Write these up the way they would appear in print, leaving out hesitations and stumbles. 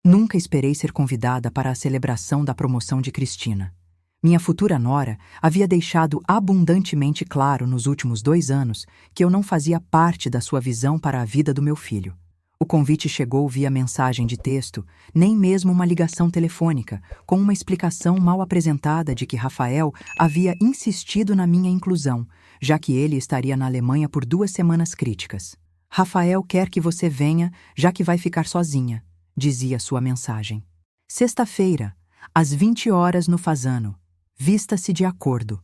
Nunca esperei ser convidada para a celebração da promoção de Cristina. Minha futura nora havia deixado abundantemente claro nos últimos 2 anos que eu não fazia parte da sua visão para a vida do meu filho. O convite chegou via mensagem de texto, nem mesmo uma ligação telefônica, com uma explicação mal apresentada de que Rafael havia insistido na minha inclusão, já que ele estaria na Alemanha por 2 semanas críticas. Rafael quer que você venha, já que vai ficar sozinha, dizia sua mensagem. Sexta-feira, às 20 horas no Fasano. Vista-se de acordo.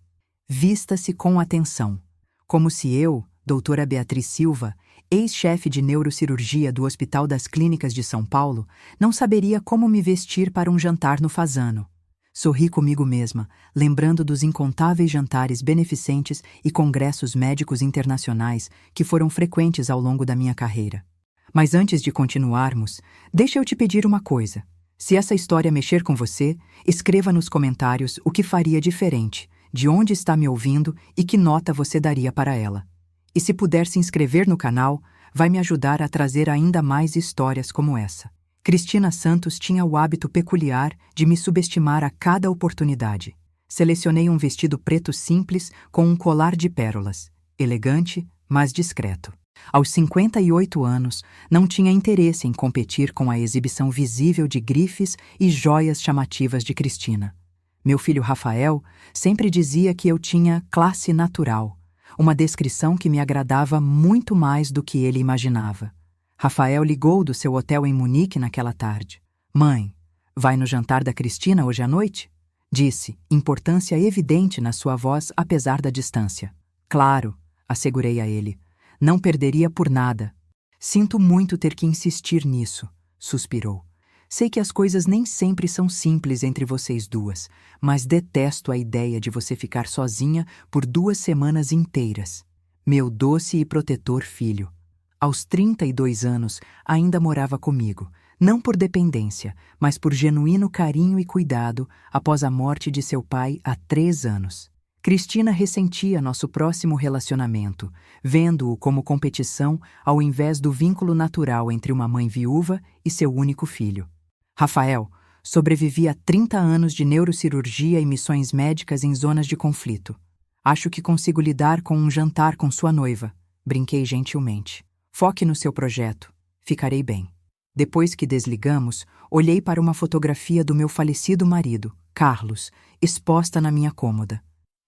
Vista-se com atenção. Como se eu, doutora Beatriz Silva, ex-chefe de neurocirurgia do Hospital das Clínicas de São Paulo, não saberia como me vestir para um jantar no Fasano. Sorri comigo mesma, lembrando dos incontáveis jantares beneficentes e congressos médicos internacionais que foram frequentes ao longo da minha carreira. Mas antes de continuarmos, deixa eu te pedir uma coisa. Se essa história mexer com você, escreva nos comentários o que faria diferente, de onde está me ouvindo e que nota você daria para ela. E se puder se inscrever no canal, vai me ajudar a trazer ainda mais histórias como essa. Cristina Santos tinha o hábito peculiar de me subestimar a cada oportunidade. Selecionei um vestido preto simples com um colar de pérolas, elegante, mas discreto. Aos 58 anos, não tinha interesse em competir com a exibição visível de grifes e joias chamativas de Cristina. Meu filho Rafael sempre dizia que eu tinha classe natural, uma descrição que me agradava muito mais do que ele imaginava. Rafael ligou do seu hotel em Munique naquela tarde. "Mãe, vai no jantar da Cristina hoje à noite?" Disse, importância evidente na sua voz apesar da distância. "Claro", assegurei a ele. "Não perderia por nada." "Sinto muito ter que insistir nisso", suspirou. "Sei que as coisas nem sempre são simples entre vocês duas, mas detesto a ideia de você ficar sozinha por 2 semanas inteiras. Meu doce e protetor filho." Aos 32 anos, ainda morava comigo, não por dependência, mas por genuíno carinho e cuidado após a morte de seu pai há 3 anos. Cristina ressentia nosso próximo relacionamento, vendo-o como competição ao invés do vínculo natural entre uma mãe viúva e seu único filho. Rafael sobrevivia a 30 anos de neurocirurgia e missões médicas em zonas de conflito. "Acho que consigo lidar com um jantar com sua noiva", brinquei gentilmente. "Foque no seu projeto. Ficarei bem." Depois que desligamos, olhei para uma fotografia do meu falecido marido, Carlos, exposta na minha cômoda.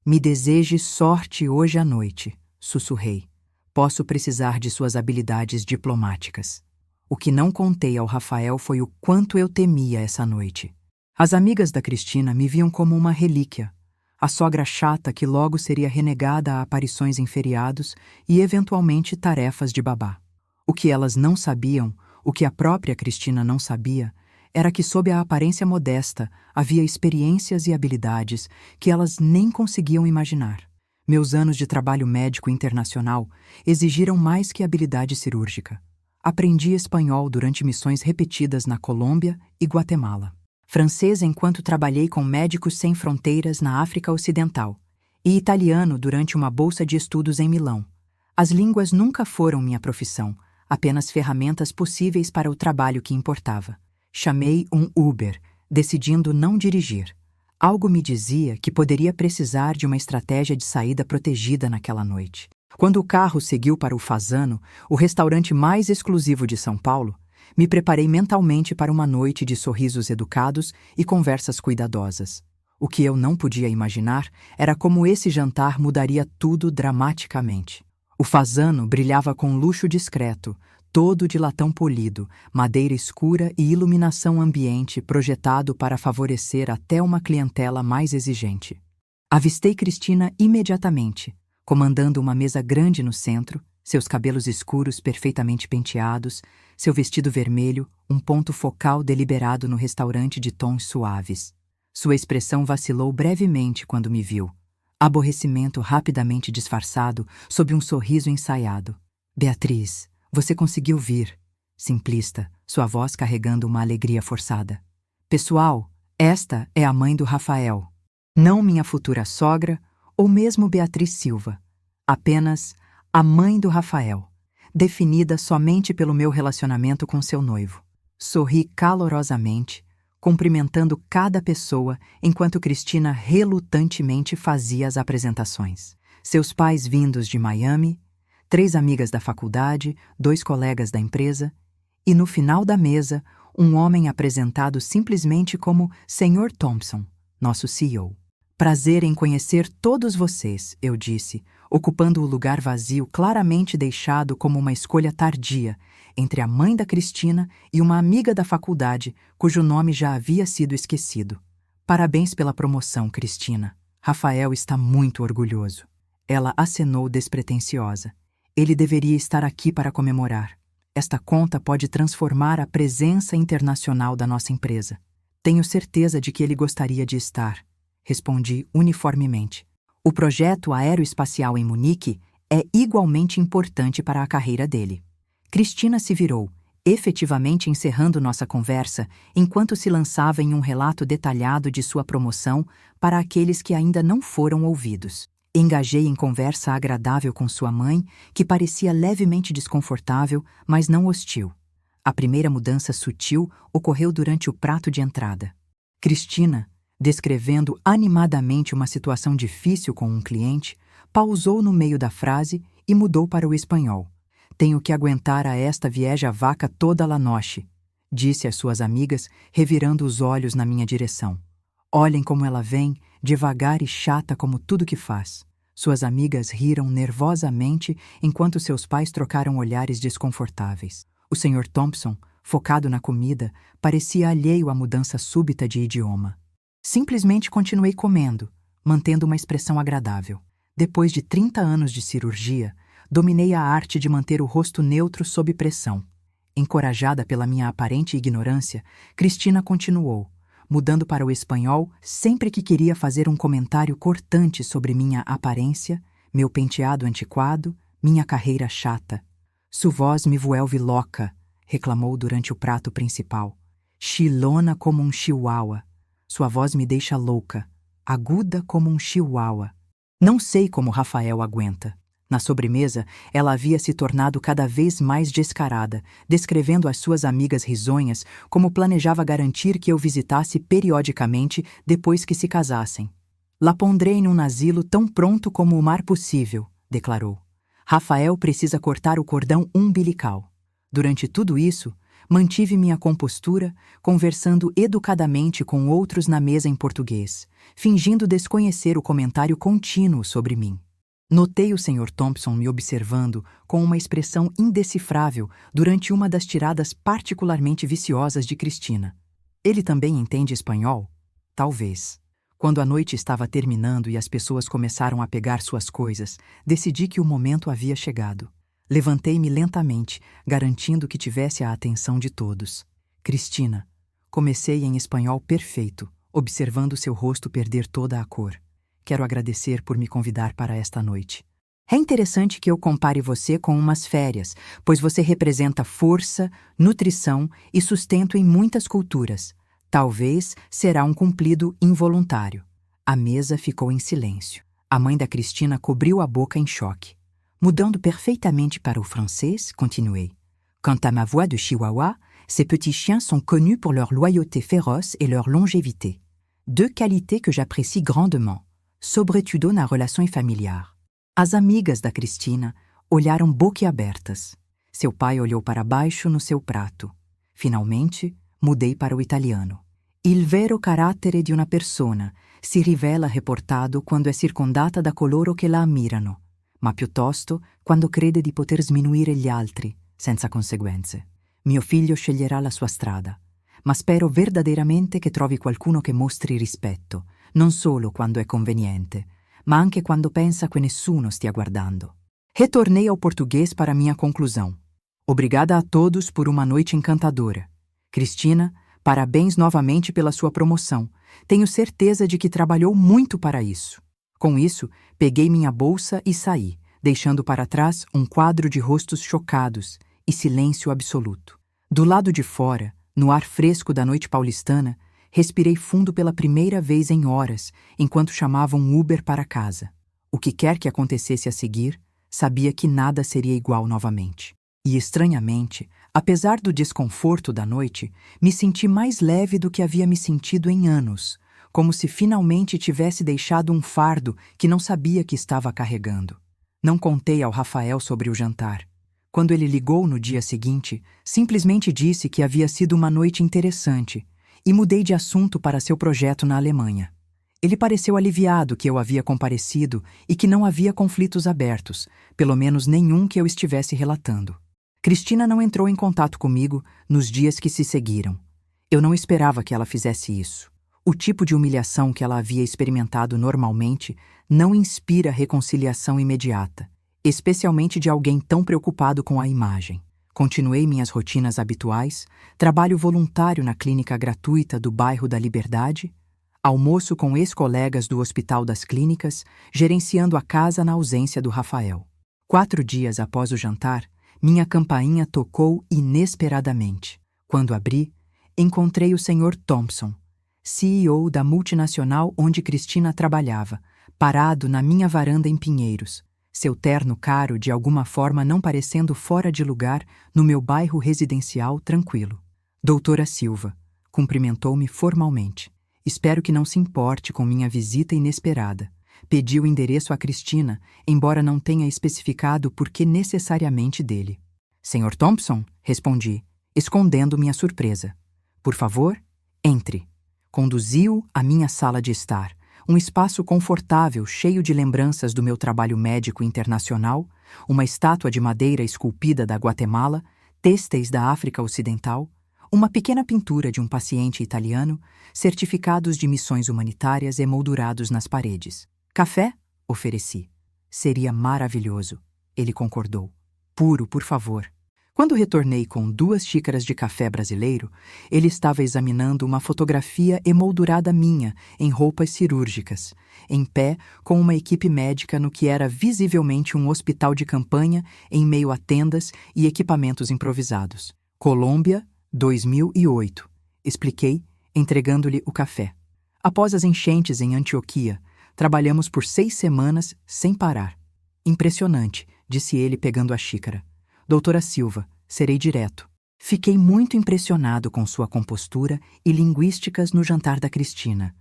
"Me deseje sorte hoje à noite", sussurrei. "Posso precisar de suas habilidades diplomáticas." O que não contei ao Rafael foi o quanto eu temia essa noite. As amigas da Cristina me viam como uma relíquia, a sogra chata que logo seria renegada a aparições em feriados e eventualmente tarefas de babá. O que elas não sabiam, o que a própria Cristina não sabia, era que sob a aparência modesta havia experiências e habilidades que elas nem conseguiam imaginar. Meus anos de trabalho médico internacional exigiram mais que habilidade cirúrgica. Aprendi espanhol durante missões repetidas na Colômbia e Guatemala. Francês enquanto trabalhei com Médicos Sem Fronteiras na África Ocidental. E italiano durante uma bolsa de estudos em Milão. As línguas nunca foram minha profissão, apenas ferramentas possíveis para o trabalho que importava. Chamei um Uber, decidindo não dirigir. Algo me dizia que poderia precisar de uma estratégia de saída protegida naquela noite. Quando o carro seguiu para o Fasano, o restaurante mais exclusivo de São Paulo, me preparei mentalmente para uma noite de sorrisos educados e conversas cuidadosas. O que eu não podia imaginar era como esse jantar mudaria tudo dramaticamente. O Fasano brilhava com luxo discreto, todo de latão polido, madeira escura e iluminação ambiente projetado para favorecer até uma clientela mais exigente. Avistei Cristina imediatamente, comandando uma mesa grande no centro, seus cabelos escuros perfeitamente penteados, seu vestido vermelho, um ponto focal deliberado no restaurante de tons suaves. Sua expressão vacilou brevemente quando me viu. Aborrecimento rapidamente disfarçado sob um sorriso ensaiado. "Beatriz, você conseguiu vir." Simplista, sua voz carregando uma alegria forçada. "Pessoal, esta é a mãe do Rafael. Não minha futura sogra ou mesmo Beatriz Silva. Apenas a mãe do Rafael, definida somente pelo meu relacionamento com seu noivo." Sorri calorosamente, cumprimentando cada pessoa enquanto Cristina relutantemente fazia as apresentações. Seus pais vindos de Miami, 3 amigas da faculdade, 2 colegas da empresa, e no final da mesa, um homem apresentado simplesmente como Sr. Thompson, nosso CEO. Prazer em conhecer todos vocês, eu disse, ocupando o lugar vazio claramente deixado como uma escolha tardia entre a mãe da Cristina e uma amiga da faculdade cujo nome já havia sido esquecido. Parabéns pela promoção, Cristina. Rafael está muito orgulhoso. Ela acenou despretensiosa. Ele deveria estar aqui para comemorar. Esta conta pode transformar a presença internacional da nossa empresa. Tenho certeza de que ele gostaria de estar. Respondi uniformemente. O projeto aeroespacial em Munique é igualmente importante para a carreira dele. Cristina se virou, efetivamente encerrando nossa conversa, enquanto se lançava em um relato detalhado de sua promoção para aqueles que ainda não foram ouvidos. Engajei em conversa agradável com sua mãe, que parecia levemente desconfortável, mas não hostil. A primeira mudança sutil ocorreu durante o prato de entrada. Cristina, descrevendo animadamente uma situação difícil com um cliente, pausou no meio da frase e mudou para o espanhol. Tenho que aguentar a esta vieja vaca toda la noche, disse às suas amigas, revirando os olhos na minha direção. Olhem como ela vem, devagar e chata como tudo que faz. Suas amigas riram nervosamente enquanto seus pais trocaram olhares desconfortáveis. O Sr. Thompson, focado na comida, parecia alheio à mudança súbita de idioma. Simplesmente continuei comendo, mantendo uma expressão agradável. Depois de 30 anos de cirurgia, dominei a arte de manter o rosto neutro sob pressão. Encorajada pela minha aparente ignorância, Cristina continuou, mudando para o espanhol sempre que queria fazer um comentário cortante sobre minha aparência, meu penteado antiquado, minha carreira chata. Su voz me vuelve loca, reclamou durante o prato principal. Chilona como um chihuahua. Sua voz me deixa louca, aguda como um chihuahua. Não sei como Rafael aguenta. Na sobremesa, ela havia se tornado cada vez mais descarada, descrevendo às suas amigas risonhas como planejava garantir que eu visitasse periodicamente depois que se casassem. La pondrei num asilo tão pronto como o mar possível, declarou. Rafael precisa cortar o cordão umbilical. Durante tudo isso, mantive minha compostura, conversando educadamente com outros na mesa em português, fingindo desconhecer o comentário contínuo sobre mim. Notei o Sr. Thompson me observando com uma expressão indecifrável durante uma das tiradas particularmente viciosas de Cristina. Ele também entende espanhol? Talvez. Quando a noite estava terminando e as pessoas começaram a pegar suas coisas, decidi que o momento havia chegado. Levantei-me lentamente, garantindo que tivesse a atenção de todos. Cristina, comecei em espanhol perfeito, observando seu rosto perder toda a cor. Quero agradecer por me convidar para esta noite. É interessante que eu compare você com umas férias, pois você representa força, nutrição e sustento em muitas culturas. Talvez será um cumprido involuntário. A mesa ficou em silêncio. A mãe da Cristina cobriu a boca em choque. Mudando perfeitamente para o francês, continuei. Quant à ma voix de chihuahua, ces petits chiens sont connus pour leur loyauté féroce et leur longévité. Deux qualités que j'apprécie grandement. Sobretudo na relação familiar. As amigas da Cristina olharam boquiabertas. Seu pai olhou para baixo no seu prato. Finalmente, mudei para o italiano. Il vero carattere di una persona si rivela riportato quando è circondata da coloro che la ammirano, ma piuttosto quando crede di poter sminuire gli altri, senza conseguenze. Mio figlio sceglierà la sua strada, ma spero verdaderamente che trovi qualcuno che mostri rispetto, non solo quando è conveniente, ma anche quando pensa che nessuno stia guardando. Retornei ao português para minha conclusão. Obrigada a todos por uma noite encantadora. Cristina, parabéns novamente pela sua promoção. Tenho certeza de que trabalhou muito para isso. Com isso, peguei minha bolsa e saí, deixando para trás um quadro de rostos chocados e silêncio absoluto. Do lado de fora, no ar fresco da noite paulistana, respirei fundo pela primeira vez em horas, enquanto chamava um Uber para casa. O que quer que acontecesse a seguir, sabia que nada seria igual novamente. E, estranhamente, Apesar do desconforto da noite, me senti mais leve do que havia me sentido em anos, como se finalmente tivesse deixado um fardo que não sabia que estava carregando. Não contei ao Rafael sobre o jantar. Quando ele ligou no dia seguinte, simplesmente disse que havia sido uma noite interessante e mudei de assunto para seu projeto na Alemanha. Ele pareceu aliviado que eu havia comparecido e que não havia conflitos abertos, pelo menos nenhum que eu estivesse relatando. Cristina não entrou em contato comigo nos dias que se seguiram. Eu não esperava que ela fizesse isso. O tipo de humilhação que ela havia experimentado normalmente não inspira reconciliação imediata, especialmente de alguém tão preocupado com a imagem. Continuei minhas rotinas habituais, trabalho voluntário na clínica gratuita do bairro da Liberdade, almoço com ex-colegas do Hospital das Clínicas, gerenciando a casa na ausência do Rafael. 4 dias após o jantar, minha campainha tocou inesperadamente. Quando abri, encontrei o Sr. Thompson, CEO da multinacional onde Cristina trabalhava, parado na minha varanda em Pinheiros, seu terno caro de alguma forma não parecendo fora de lugar no meu bairro residencial tranquilo. Doutora Silva, cumprimentou-me formalmente. Espero que não se importe com minha visita inesperada. Pedi o endereço a Cristina, embora não tenha especificado por que necessariamente dele. Sr. Thompson, respondi, escondendo minha surpresa. Por favor, entre. Conduziu à minha sala de estar, um espaço confortável cheio de lembranças do meu trabalho médico internacional, uma estátua de madeira esculpida da Guatemala, têxteis da África Ocidental, uma pequena pintura de um paciente italiano, certificados de missões humanitárias emoldurados nas paredes. Café? Ofereci. Seria maravilhoso. Ele concordou. Puro, por favor. Quando retornei com 2 xícaras de café brasileiro, ele estava examinando uma fotografia emoldurada minha em roupas cirúrgicas, em pé com uma equipe médica no que era visivelmente um hospital de campanha em meio a tendas e equipamentos improvisados. Colômbia, 2008. Expliquei, entregando-lhe o café. Após as enchentes em Antioquia, trabalhamos por 6 semanas sem parar. Impressionante, disse ele pegando a xícara. Doutora Silva, serei direto. Fiquei muito impressionado com sua compostura e linguísticas no jantar da Cristina.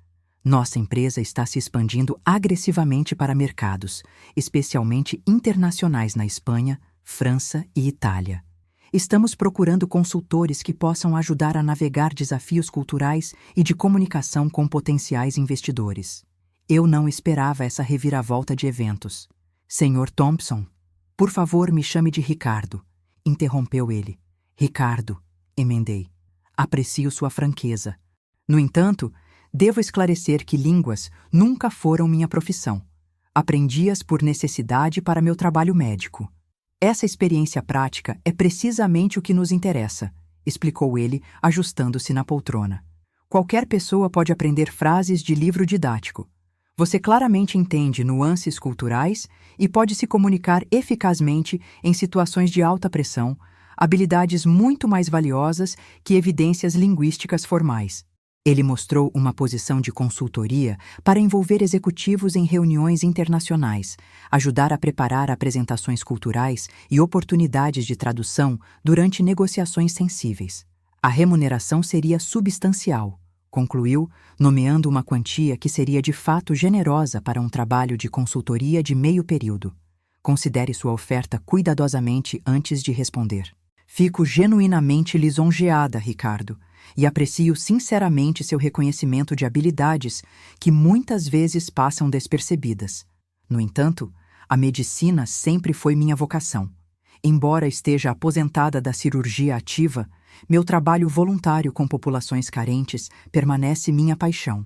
Nossa empresa está se expandindo agressivamente para mercados, especialmente internacionais na Espanha, França e Itália. Estamos procurando consultores que possam ajudar a navegar desafios culturais e de comunicação com potenciais investidores. Eu não esperava essa reviravolta de eventos. Sr. Thompson, por favor, me chame de Ricardo, interrompeu ele. Ricardo, emendei. Aprecio sua franqueza. No entanto, devo esclarecer que línguas nunca foram minha profissão. Aprendi-as por necessidade para meu trabalho médico. Essa experiência prática é precisamente o que nos interessa, explicou ele, ajustando-se na poltrona. Qualquer pessoa pode aprender frases de livro didático. Você claramente entende nuances culturais e pode se comunicar eficazmente em situações de alta pressão, habilidades muito mais valiosas que evidências linguísticas formais. Ele mostrou uma posição de consultoria para envolver executivos em reuniões internacionais, ajudar a preparar apresentações culturais e oportunidades de tradução durante negociações sensíveis. A remuneração seria substancial, concluiu, nomeando uma quantia que seria de fato generosa para um trabalho de consultoria de meio período. Considere sua oferta cuidadosamente antes de responder. Fico genuinamente lisonjeada, Ricardo, e aprecio sinceramente seu reconhecimento de habilidades que muitas vezes passam despercebidas. No entanto, a medicina sempre foi minha vocação. Embora esteja aposentada da cirurgia ativa, meu trabalho voluntário com populações carentes permanece minha paixão.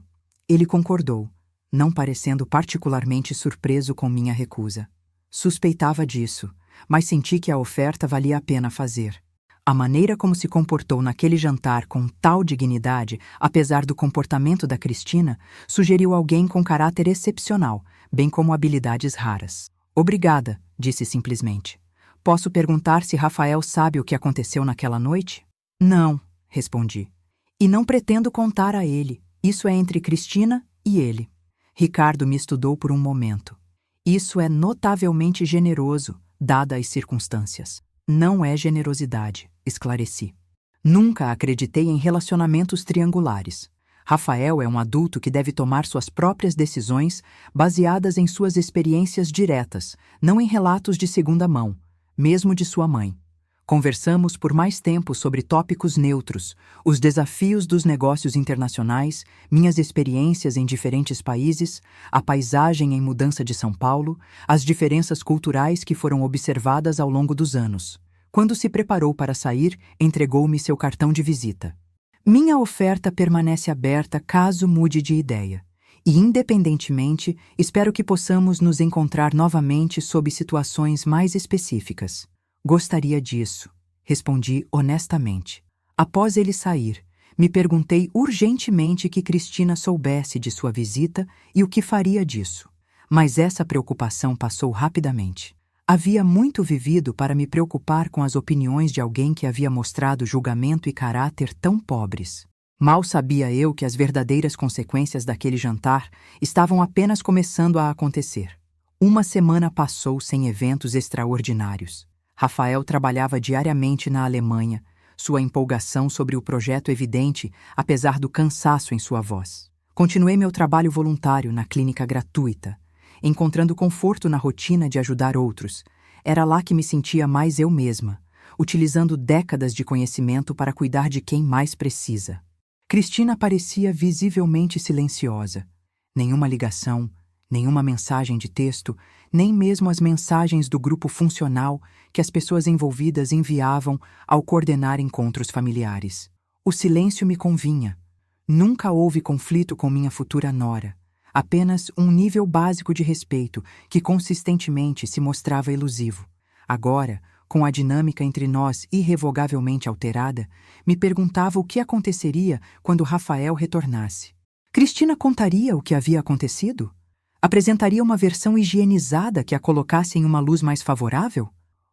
Ele concordou, não parecendo particularmente surpreso com minha recusa. Suspeitava disso, mas senti que a oferta valia a pena fazer. A maneira como se comportou naquele jantar com tal dignidade, apesar do comportamento da Cristina, sugeriu alguém com caráter excepcional, bem como habilidades raras. Obrigada, disse simplesmente. Posso perguntar se Rafael sabe o que aconteceu naquela noite? Não, respondi. E não pretendo contar a ele. Isso é entre Cristina e ele. Ricardo me estudou por um momento. Isso é notavelmente generoso, dadas as circunstâncias. Não é generosidade, esclareci. Nunca acreditei em relacionamentos triangulares. Rafael é um adulto que deve tomar suas próprias decisões baseadas em suas experiências diretas, não em relatos de segunda mão, mesmo de sua mãe. Conversamos por mais tempo sobre tópicos neutros, os desafios dos negócios internacionais, minhas experiências em diferentes países, a paisagem em mudança de São Paulo, as diferenças culturais que foram observadas ao longo dos anos. Quando se preparou para sair, entregou-me seu cartão de visita. Minha oferta permanece aberta caso mude de ideia. E, independentemente, espero que possamos nos encontrar novamente sob situações mais específicas. Gostaria disso, respondi honestamente. Após ele sair, me perguntei urgentemente que Cristina soubesse de sua visita e o que faria disso. Mas essa preocupação passou rapidamente. Havia muito vivido para me preocupar com as opiniões de alguém que havia mostrado julgamento e caráter tão pobres. Mal sabia eu que as verdadeiras consequências daquele jantar estavam apenas começando a acontecer. Uma semana passou sem eventos extraordinários. Rafael trabalhava diariamente na Alemanha, sua empolgação sobre o projeto evidente, apesar do cansaço em sua voz. Continuei meu trabalho voluntário na clínica gratuita, encontrando conforto na rotina de ajudar outros. Era lá que me sentia mais eu mesma, utilizando décadas de conhecimento para cuidar de quem mais precisa. Cristina parecia visivelmente silenciosa. Nenhuma ligação, nenhuma mensagem de texto, nem mesmo as mensagens do grupo funcional que as pessoas envolvidas enviavam ao coordenar encontros familiares. O silêncio me convinha. Nunca houve conflito com minha futura nora. Apenas um nível básico de respeito que consistentemente se mostrava elusivo. Agora, com a dinâmica entre nós irrevogavelmente alterada, me perguntava o que aconteceria quando Rafael retornasse. Cristina contaria o que havia acontecido? Apresentaria uma versão higienizada que a colocasse em uma luz mais favorável?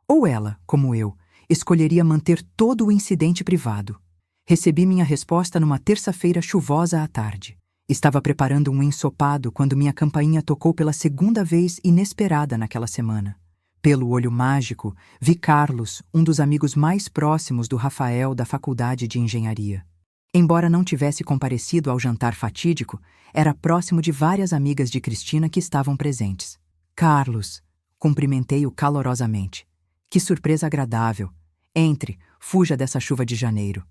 Ou ela, como eu, escolheria manter todo o incidente privado? Recebi minha resposta numa terça-feira chuvosa à tarde. Estava preparando um ensopado quando minha campainha tocou pela segunda vez inesperada naquela semana. Pelo olho mágico, vi Carlos, um dos amigos mais próximos do Rafael da faculdade de engenharia. Embora não tivesse comparecido ao jantar fatídico, era próximo de várias amigas de Cristina que estavam presentes. Carlos, cumprimentei-o calorosamente. Que surpresa agradável. Entre, fuja dessa chuva de janeiro.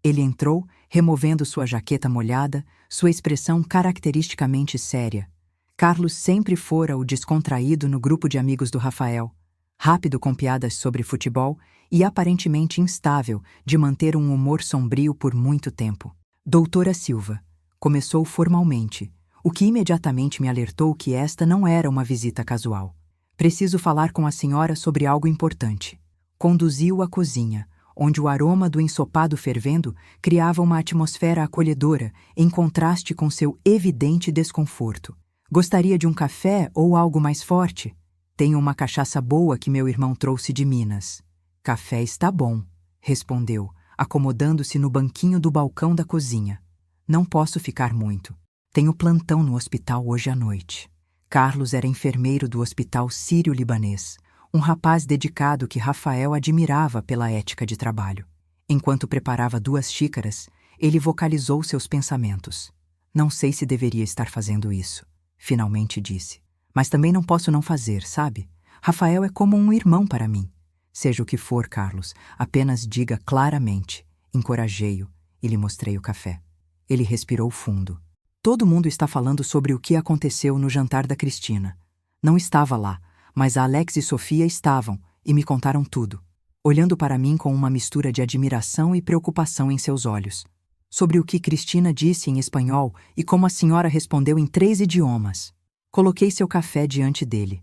Ele entrou, removendo sua jaqueta molhada, sua expressão caracteristicamente séria. Carlos sempre fora o descontraído no grupo de amigos do Rafael, rápido com piadas sobre futebol e aparentemente instável de manter um humor sombrio por muito tempo. Doutora Silva, começou formalmente, o que imediatamente me alertou que esta não era uma visita casual. Preciso falar com a senhora sobre algo importante. Conduziu-o à cozinha, onde o aroma do ensopado fervendo criava uma atmosfera acolhedora em contraste com seu evidente desconforto. Gostaria de um café ou algo mais forte? Tenho uma cachaça boa que meu irmão trouxe de Minas. Café está bom, respondeu, acomodando-se no banquinho do balcão da cozinha. Não posso ficar muito. Tenho plantão no hospital hoje à noite. Carlos era enfermeiro do Hospital Sírio-Libanês, um rapaz dedicado que Rafael admirava pela ética de trabalho. Enquanto preparava 2 xícaras, ele vocalizou seus pensamentos. Não sei se deveria estar fazendo isso, finalmente disse. Mas também não posso não fazer, sabe? Rafael é como um irmão para mim. Seja o que for, Carlos, apenas diga claramente. Encorajei-o e lhe mostrei o café. Ele respirou fundo. Todo mundo está falando sobre o que aconteceu no jantar da Cristina. Não estava lá, mas a Alex e Sofia estavam e me contaram tudo, olhando para mim com uma mistura de admiração e preocupação em seus olhos. Sobre o que Cristina disse em espanhol e como a senhora respondeu em 3 idiomas. Coloquei seu café diante dele.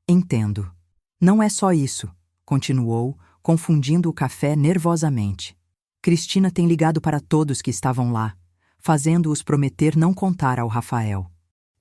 Entendo. Não é só isso, continuou, confundindo o café nervosamente. Cristina tem ligado para todos que estavam lá, fazendo-os prometer não contar ao Rafael.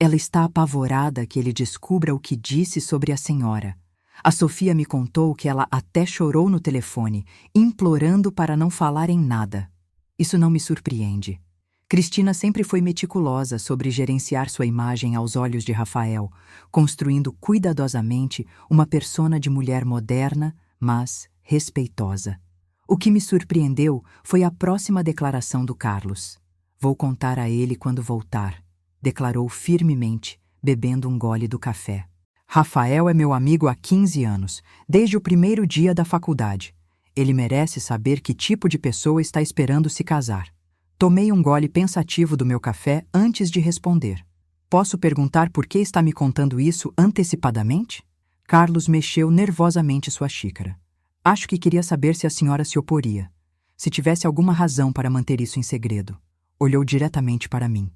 Ela está apavorada que ele descubra o que disse sobre a senhora. A Sofia me contou que ela até chorou no telefone, implorando para não falar em nada. Isso não me surpreende. Cristina sempre foi meticulosa sobre gerenciar sua imagem aos olhos de Rafael, construindo cuidadosamente uma persona de mulher moderna, mas respeitosa. O que me surpreendeu foi a próxima declaração do Carlos. Vou contar a ele quando voltar, declarou firmemente, bebendo um gole do café. Rafael é meu amigo há 15 anos, desde o primeiro dia da faculdade. Ele merece saber que tipo de pessoa está esperando se casar. Tomei um gole pensativo do meu café antes de responder. Posso perguntar por que está me contando isso antecipadamente? Carlos mexeu nervosamente sua xícara. Acho que queria saber se a senhora se oporia. Se tivesse alguma razão para manter isso em segredo. Olhou diretamente para mim.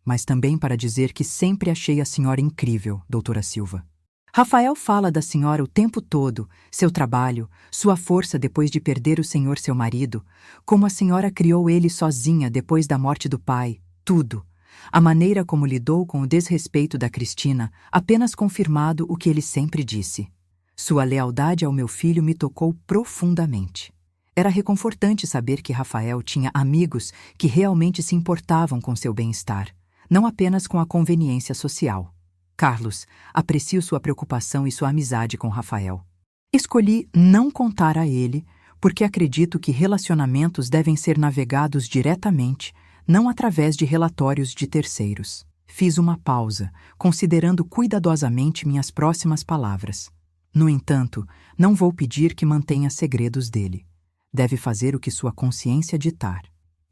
Mas também para dizer que sempre achei a senhora incrível, doutora Silva. Rafael fala da senhora o tempo todo, seu trabalho, sua força depois de perder o senhor seu marido, como a senhora criou ele sozinha depois da morte do pai, tudo. A maneira como lidou com o desrespeito da Cristina, apenas confirmado o que ele sempre disse. Sua lealdade ao meu filho me tocou profundamente. Era reconfortante saber que Rafael tinha amigos que realmente se importavam com seu bem-estar, não apenas com a conveniência social. Carlos, aprecio sua preocupação e sua amizade com Rafael. Escolhi não contar a ele, porque acredito que relacionamentos devem ser navegados diretamente, não através de relatórios de terceiros. Fiz uma pausa, considerando cuidadosamente minhas próximas palavras. No entanto, não vou pedir que mantenha segredos dele. Deve fazer o que sua consciência ditar.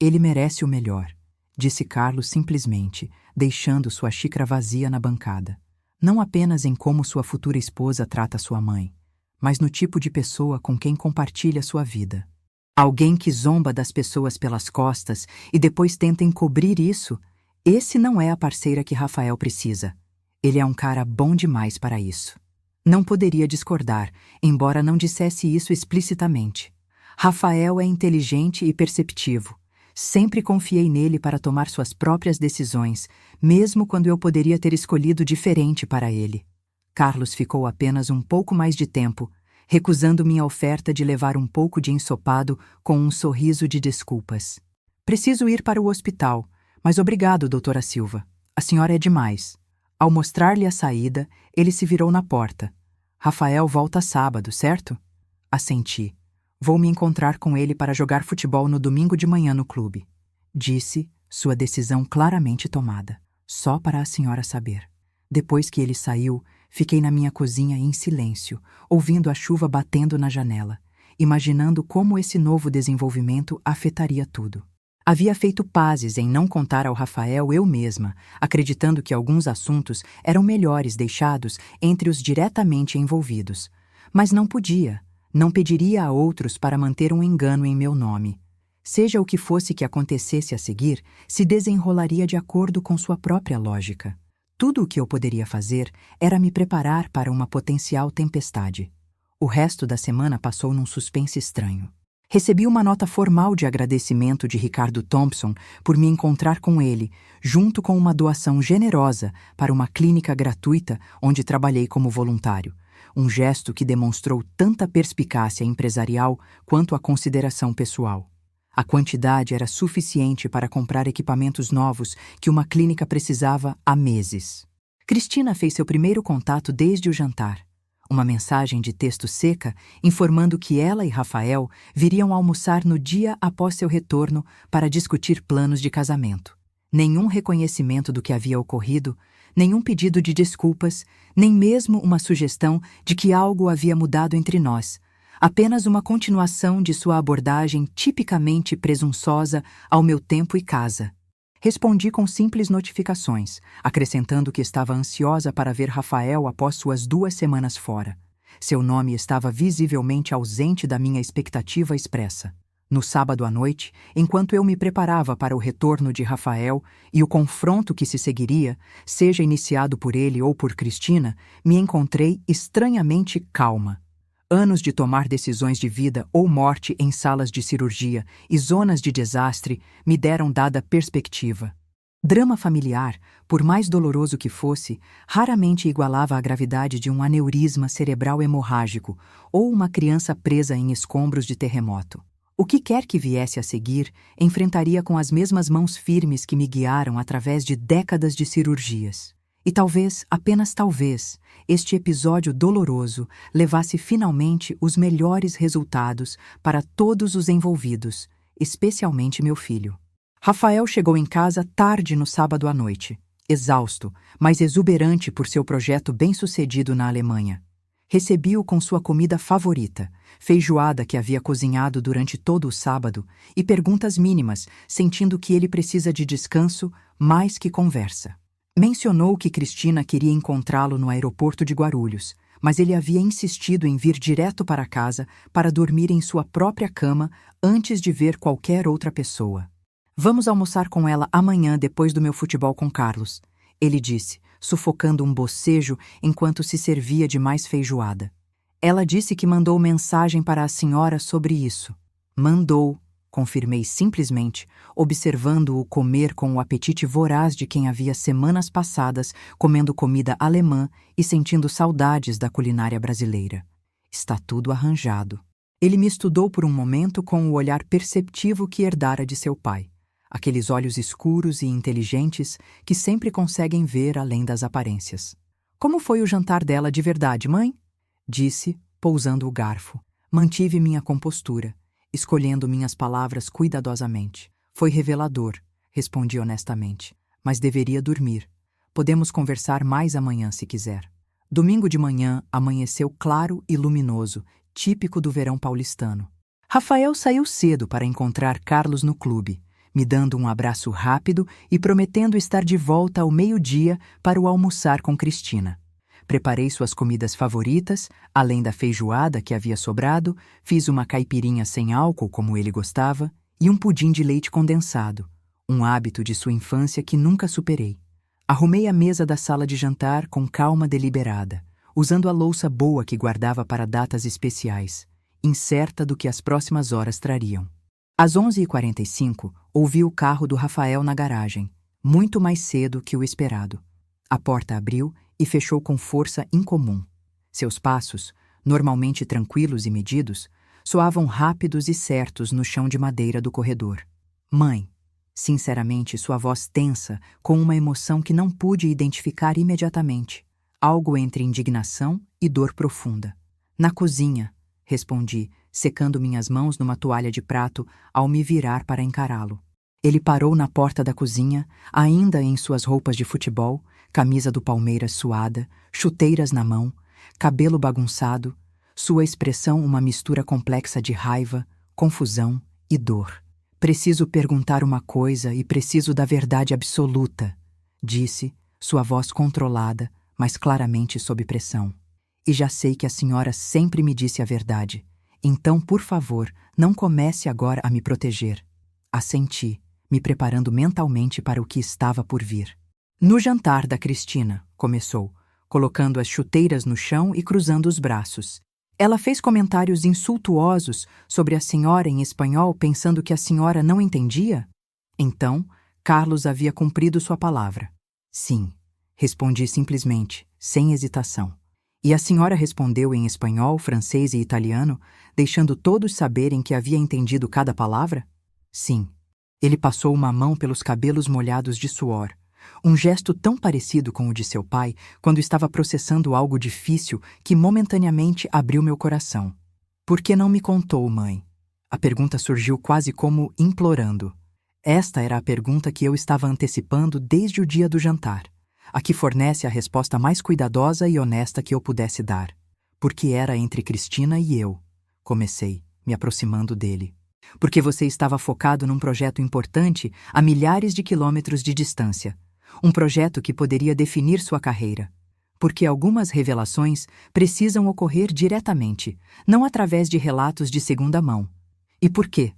Ele merece o melhor, disse Carlos simplesmente, deixando sua xícara vazia na bancada. Não apenas em como sua futura esposa trata sua mãe, mas no tipo de pessoa com quem compartilha sua vida. Alguém que zomba das pessoas pelas costas e depois tenta encobrir isso, esse não é a parceira que Rafael precisa. Ele é um cara bom demais para isso. Não poderia discordar, embora não dissesse isso explicitamente. Rafael é inteligente e perceptivo. Sempre confiei nele para tomar suas próprias decisões, mesmo quando eu poderia ter escolhido diferente para ele. Carlos ficou apenas um pouco mais de tempo, recusando minha oferta de levar um pouco de ensopado com um sorriso de desculpas. Preciso ir para o hospital, mas obrigado, doutora Silva. A senhora é demais. Ao mostrar-lhe a saída, ele se virou na porta. Rafael volta sábado, certo? Assenti. Vou me encontrar com ele para jogar futebol no domingo de manhã no clube. Disse, sua decisão claramente tomada. Só para a senhora saber. Depois que ele saiu, fiquei na minha cozinha em silêncio, ouvindo a chuva batendo na janela, imaginando como esse novo desenvolvimento afetaria tudo. Havia feito pazes em não contar ao Rafael eu mesma, acreditando que alguns assuntos eram melhores deixados entre os diretamente envolvidos. Mas não podia, não pediria a outros para manter um engano em meu nome. Seja o que fosse que acontecesse a seguir, se desenrolaria de acordo com sua própria lógica. Tudo o que eu poderia fazer era me preparar para uma potencial tempestade. O resto da semana passou num suspense estranho. Recebi uma nota formal de agradecimento de Ricardo Thompson por me encontrar com ele, junto com uma doação generosa para uma clínica gratuita onde trabalhei como voluntário, um gesto que demonstrou tanta perspicácia empresarial quanto a consideração pessoal. A quantidade era suficiente para comprar equipamentos novos que uma clínica precisava há meses. Cristina fez seu primeiro contato desde o jantar. Uma mensagem de texto seca informando que ela e Rafael viriam almoçar no dia após seu retorno para discutir planos de casamento. Nenhum reconhecimento do que havia ocorrido, nenhum pedido de desculpas, nem mesmo uma sugestão de que algo havia mudado entre nós. Apenas uma continuação de sua abordagem tipicamente presunçosa ao meu tempo e casa. Respondi com simples notificações, acrescentando que estava ansiosa para ver Rafael após suas 2 semanas fora. Seu nome estava visivelmente ausente da minha expectativa expressa. No sábado à noite, enquanto eu me preparava para o retorno de Rafael e o confronto que se seguiria, seja iniciado por ele ou por Cristina, me encontrei estranhamente calma. Anos de tomar decisões de vida ou morte em salas de cirurgia e zonas de desastre me deram dada perspectiva. Drama familiar, por mais doloroso que fosse, raramente igualava a gravidade de um aneurisma cerebral hemorrágico ou uma criança presa em escombros de terremoto. O que quer que viesse a seguir, enfrentaria com as mesmas mãos firmes que me guiaram através de décadas de cirurgias. E talvez, apenas talvez, este episódio doloroso levasse finalmente os melhores resultados para todos os envolvidos, especialmente meu filho. Rafael chegou em casa tarde no sábado à noite, exausto, mas exuberante por seu projeto bem-sucedido na Alemanha. Recebi-o com sua comida favorita, feijoada que havia cozinhado durante todo o sábado, e perguntas mínimas, sentindo que ele precisa de descanso mais que conversa. Mencionou que Cristina queria encontrá-lo no aeroporto de Guarulhos, mas ele havia insistido em vir direto para casa para dormir em sua própria cama antes de ver qualquer outra pessoa. Vamos almoçar com ela amanhã depois do meu futebol com Carlos, ele disse, sufocando um bocejo enquanto se servia de mais feijoada. Ela disse que mandou mensagem para a senhora sobre isso. Mandou, confirmei simplesmente, observando-o comer com o apetite voraz de quem havia semanas passadas comendo comida alemã e sentindo saudades da culinária brasileira. Está tudo arranjado. Ele me estudou por um momento com o olhar perceptivo que herdara de seu pai. Aqueles olhos escuros e inteligentes que sempre conseguem ver além das aparências. Como foi o jantar dela de verdade, mãe? Disse, pousando o garfo. Mantive minha compostura, escolhendo minhas palavras cuidadosamente. Foi revelador, respondi honestamente. Mas deveria dormir. Podemos conversar mais amanhã se quiser. Domingo de manhã amanheceu claro e luminoso, típico do verão paulistano. Rafael saiu cedo para encontrar Carlos no clube, me dando um abraço rápido e prometendo estar de volta ao meio-dia para o almoçar com Cristina. Preparei suas comidas favoritas, além da feijoada que havia sobrado, fiz uma caipirinha sem álcool como ele gostava e um pudim de leite condensado, um hábito de sua infância que nunca superei. Arrumei a mesa da sala de jantar com calma deliberada, usando a louça boa que guardava para datas especiais, incerta do que as próximas horas trariam. Às 11h45, ouvi o carro do Rafael na garagem, muito mais cedo que o esperado. A porta abriu e fechou com força incomum. Seus passos, normalmente tranquilos e medidos, soavam rápidos e certos no chão de madeira do corredor. Mãe, sinceramente, sua voz tensa, com uma emoção que não pude identificar imediatamente, algo entre indignação e dor profunda. Na cozinha, respondi, secando minhas mãos numa toalha de prato ao me virar para encará-lo. Ele parou na porta da cozinha, ainda em suas roupas de futebol, camisa do Palmeiras suada, chuteiras na mão, cabelo bagunçado, sua expressão uma mistura complexa de raiva, confusão e dor. Preciso perguntar uma coisa e preciso da verdade absoluta, disse, sua voz controlada, mas claramente sob pressão. E já sei que a senhora sempre me disse a verdade. Então, por favor, não comece agora a me proteger. Assenti, me preparando mentalmente para o que estava por vir. No jantar da Cristina, começou, colocando as chuteiras no chão e cruzando os braços. Ela fez comentários insultuosos sobre a senhora em espanhol, pensando que a senhora não entendia? Então, Carlos havia cumprido sua palavra. Sim, respondi simplesmente, sem hesitação. E a senhora respondeu em espanhol, francês e italiano, deixando todos saberem que havia entendido cada palavra? Sim. Ele passou uma mão pelos cabelos molhados de suor, um gesto tão parecido com o de seu pai quando estava processando algo difícil que momentaneamente abriu meu coração. Por que não me contou, mãe? A pergunta surgiu quase como implorando. Esta era a pergunta que eu estava antecipando desde o dia do jantar, a que fornece a resposta mais cuidadosa e honesta que eu pudesse dar. Porque era entre Cristina e eu, comecei, me aproximando dele. Porque você estava focado num projeto importante a milhares de quilômetros de distância. Um projeto que poderia definir sua carreira. Porque algumas revelações precisam ocorrer diretamente, não através de relatos de segunda mão. E por quê?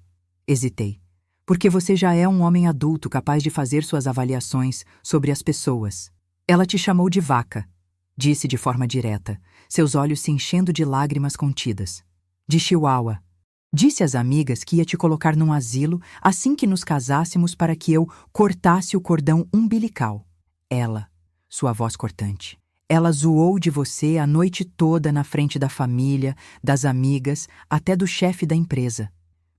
Hesitei. Porque você já é um homem adulto capaz de fazer suas avaliações sobre as pessoas. Ela te chamou de vaca, disse de forma direta, seus olhos se enchendo de lágrimas contidas. De chihuahua. Disse às amigas que ia te colocar num asilo assim que nos casássemos para que eu cortasse o cordão umbilical. Ela, sua voz cortante. Ela zoou de você a noite toda na frente da família, das amigas, até do chefe da empresa.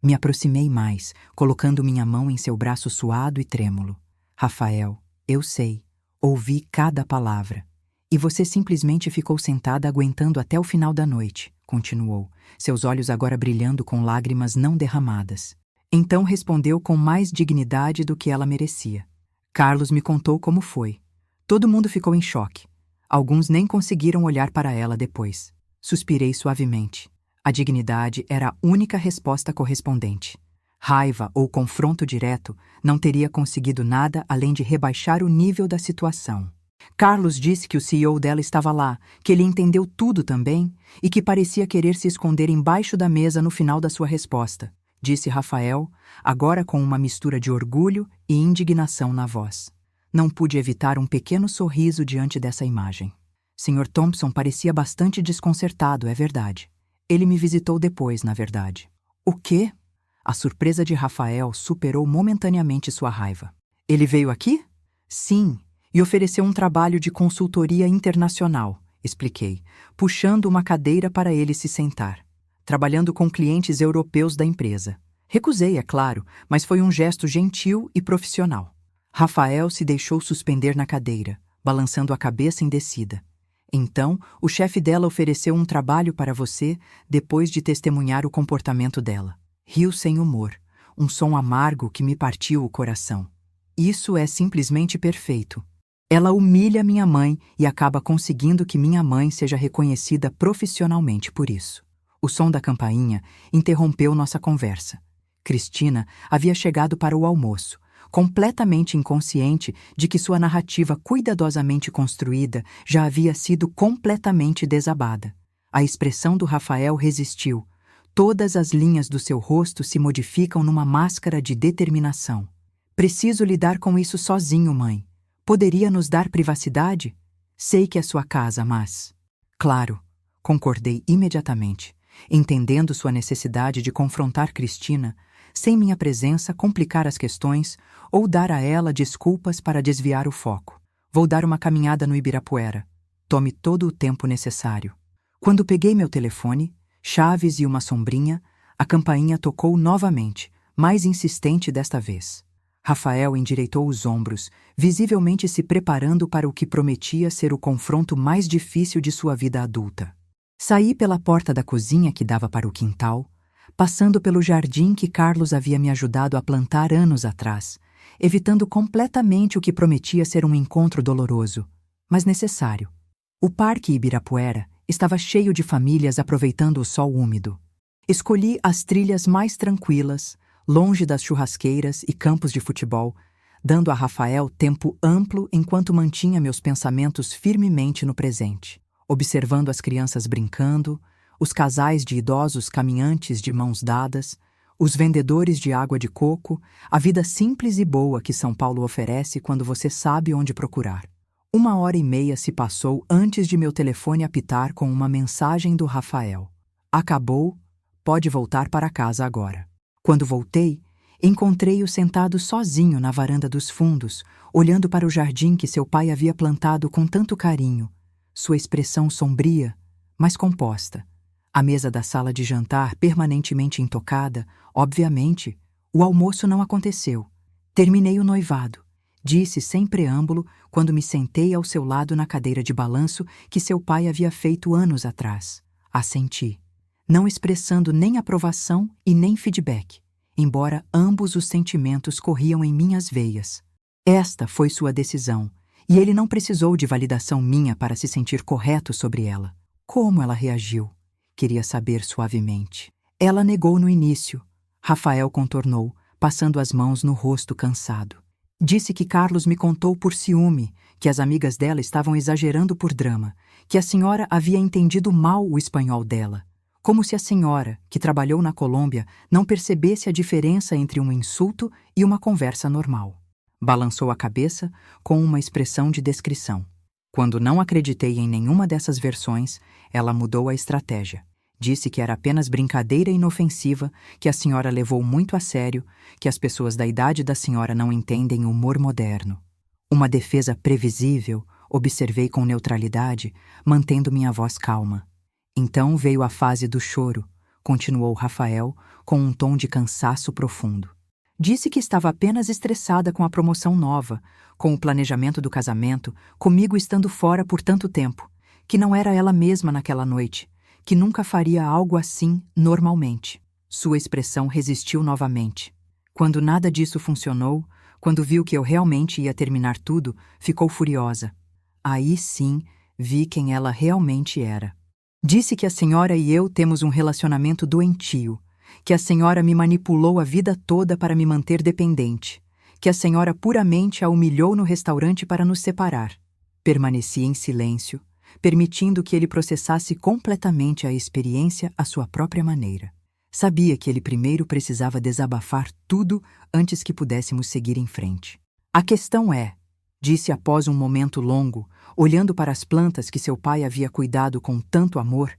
Me aproximei mais, colocando minha mão em seu braço suado e trêmulo. Rafael, eu sei. Ouvi cada palavra. E você simplesmente ficou sentada aguentando até o final da noite, continuou, seus olhos agora brilhando com lágrimas não derramadas. Então respondeu com mais dignidade do que ela merecia. Carlos me contou como foi. Todo mundo ficou em choque. Alguns nem conseguiram olhar para ela depois. Suspirei suavemente. A dignidade era a única resposta correspondente. Raiva ou confronto direto não teria conseguido nada além de rebaixar o nível da situação. Carlos disse que o CEO dela estava lá, que ele entendeu tudo também e que parecia querer se esconder embaixo da mesa no final da sua resposta, disse Rafael, agora com uma mistura de orgulho e indignação na voz. Não pude evitar um pequeno sorriso diante dessa imagem. Sr. Thompson parecia bastante desconcertado, é verdade. Ele me visitou depois, na verdade. O quê? A surpresa de Rafael superou momentaneamente sua raiva. Ele veio aqui? Sim, e ofereceu um trabalho de consultoria internacional, expliquei, puxando uma cadeira para ele se sentar. Trabalhando com clientes europeus da empresa. Recusei, é claro, mas foi um gesto gentil e profissional. Rafael se deixou suspender na cadeira, balançando a cabeça indecida. Então, o chefe dela ofereceu um trabalho para você depois de testemunhar o comportamento dela. Riu sem humor, um som amargo que me partiu o coração. Isso é simplesmente perfeito. Ela humilha minha mãe e acaba conseguindo que minha mãe seja reconhecida profissionalmente por isso. O som da campainha interrompeu nossa conversa. Cristina havia chegado para o almoço, completamente inconsciente de que sua narrativa cuidadosamente construída já havia sido completamente desabada. A expressão do Rafael resistiu. Todas as linhas do seu rosto se modificam numa máscara de determinação. Preciso lidar com isso sozinho, mãe. Poderia nos dar privacidade? Sei que é sua casa, mas... Claro, concordei imediatamente, entendendo sua necessidade de confrontar Cristina, sem minha presença complicar as questões ou dar a ela desculpas para desviar o foco. Vou dar uma caminhada no Ibirapuera. Tome todo o tempo necessário. Quando peguei meu telefone, chaves e uma sombrinha, a campainha tocou novamente, mais insistente desta vez. Rafael endireitou os ombros, visivelmente se preparando para o que prometia ser o confronto mais difícil de sua vida adulta. Saí pela porta da cozinha que dava para o quintal, passando pelo jardim que Carlos havia me ajudado a plantar anos atrás, evitando completamente o que prometia ser um encontro doloroso, mas necessário. O Parque Ibirapuera estava cheio de famílias aproveitando o sol úmido. Escolhi as trilhas mais tranquilas, longe das churrasqueiras e campos de futebol, dando a Rafael tempo amplo enquanto mantinha meus pensamentos firmemente no presente, observando as crianças brincando, os casais de idosos caminhantes de mãos dadas, os vendedores de água de coco, a vida simples e boa que São Paulo oferece quando você sabe onde procurar. 1h30 se passou antes de meu telefone apitar com uma mensagem do Rafael. Acabou, pode voltar para casa agora. Quando voltei, encontrei-o sentado sozinho na varanda dos fundos, olhando para o jardim que seu pai havia plantado com tanto carinho, sua expressão sombria, mas composta. A mesa da sala de jantar permanentemente intocada, obviamente, o almoço não aconteceu. Terminei o noivado, disse sem preâmbulo quando me sentei ao seu lado na cadeira de balanço que seu pai havia feito anos atrás. Assenti, não expressando nem aprovação e nem feedback, embora ambos os sentimentos corriam em minhas veias. Esta foi sua decisão, e ele não precisou de validação minha para se sentir correto sobre ela. Como ela reagiu? Queria saber suavemente. Ela negou no início. Rafael contornou, passando as mãos no rosto cansado. Disse que Carlos me contou por ciúme, que as amigas dela estavam exagerando por drama, que a senhora havia entendido mal o espanhol dela. Como se a senhora, que trabalhou na Colômbia, não percebesse a diferença entre um insulto e uma conversa normal. Balançou a cabeça com uma expressão de descrição. Quando não acreditei em nenhuma dessas versões, ela mudou a estratégia. Disse que era apenas brincadeira inofensiva, que a senhora levou muito a sério, que as pessoas da idade da senhora não entendem o humor moderno. Uma defesa previsível, observei com neutralidade, mantendo minha voz calma. Então veio a fase do choro, continuou Rafael, com um tom de cansaço profundo. Disse que estava apenas estressada com a promoção nova, com o planejamento do casamento, comigo estando fora por tanto tempo, que não era ela mesma naquela noite, que nunca faria algo assim normalmente. Sua expressão resistiu novamente. Quando nada disso funcionou, quando viu que eu realmente ia terminar tudo, ficou furiosa. Aí sim, vi quem ela realmente era. Disse que a senhora e eu temos um relacionamento doentio, que a senhora me manipulou a vida toda para me manter dependente, que a senhora puramente a humilhou no restaurante para nos separar. Permaneci em silêncio, permitindo que ele processasse completamente a experiência à sua própria maneira. Sabia que ele primeiro precisava desabafar tudo antes que pudéssemos seguir em frente. A questão é, disse após um momento longo, olhando para as plantas que seu pai havia cuidado com tanto amor,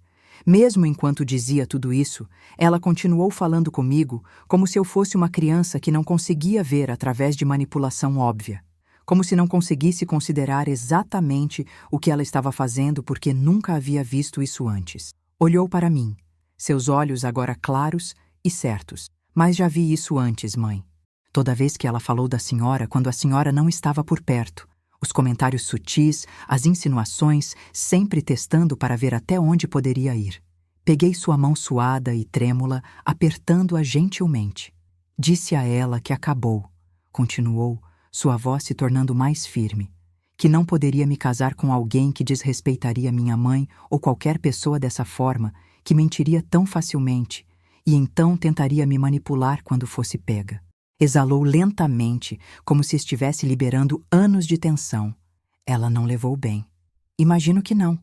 mesmo enquanto dizia tudo isso, ela continuou falando comigo como se eu fosse uma criança que não conseguia ver através de manipulação óbvia, como se não conseguisse considerar exatamente o que ela estava fazendo porque nunca havia visto isso antes. Olhou para mim, seus olhos agora claros e certos. Mas já vi isso antes, mãe. Toda vez que ela falou da senhora quando a senhora não estava por perto, os comentários sutis, as insinuações, sempre testando para ver até onde poderia ir. Peguei sua mão suada e trêmula, apertando-a gentilmente. Disse a ela que acabou, continuou, sua voz se tornando mais firme, que não poderia me casar com alguém que desrespeitaria minha mãe ou qualquer pessoa dessa forma, que mentiria tão facilmente, e então tentaria me manipular quando fosse pega. Exalou lentamente, como se estivesse liberando anos de tensão. Ela não levou bem. Imagino que não,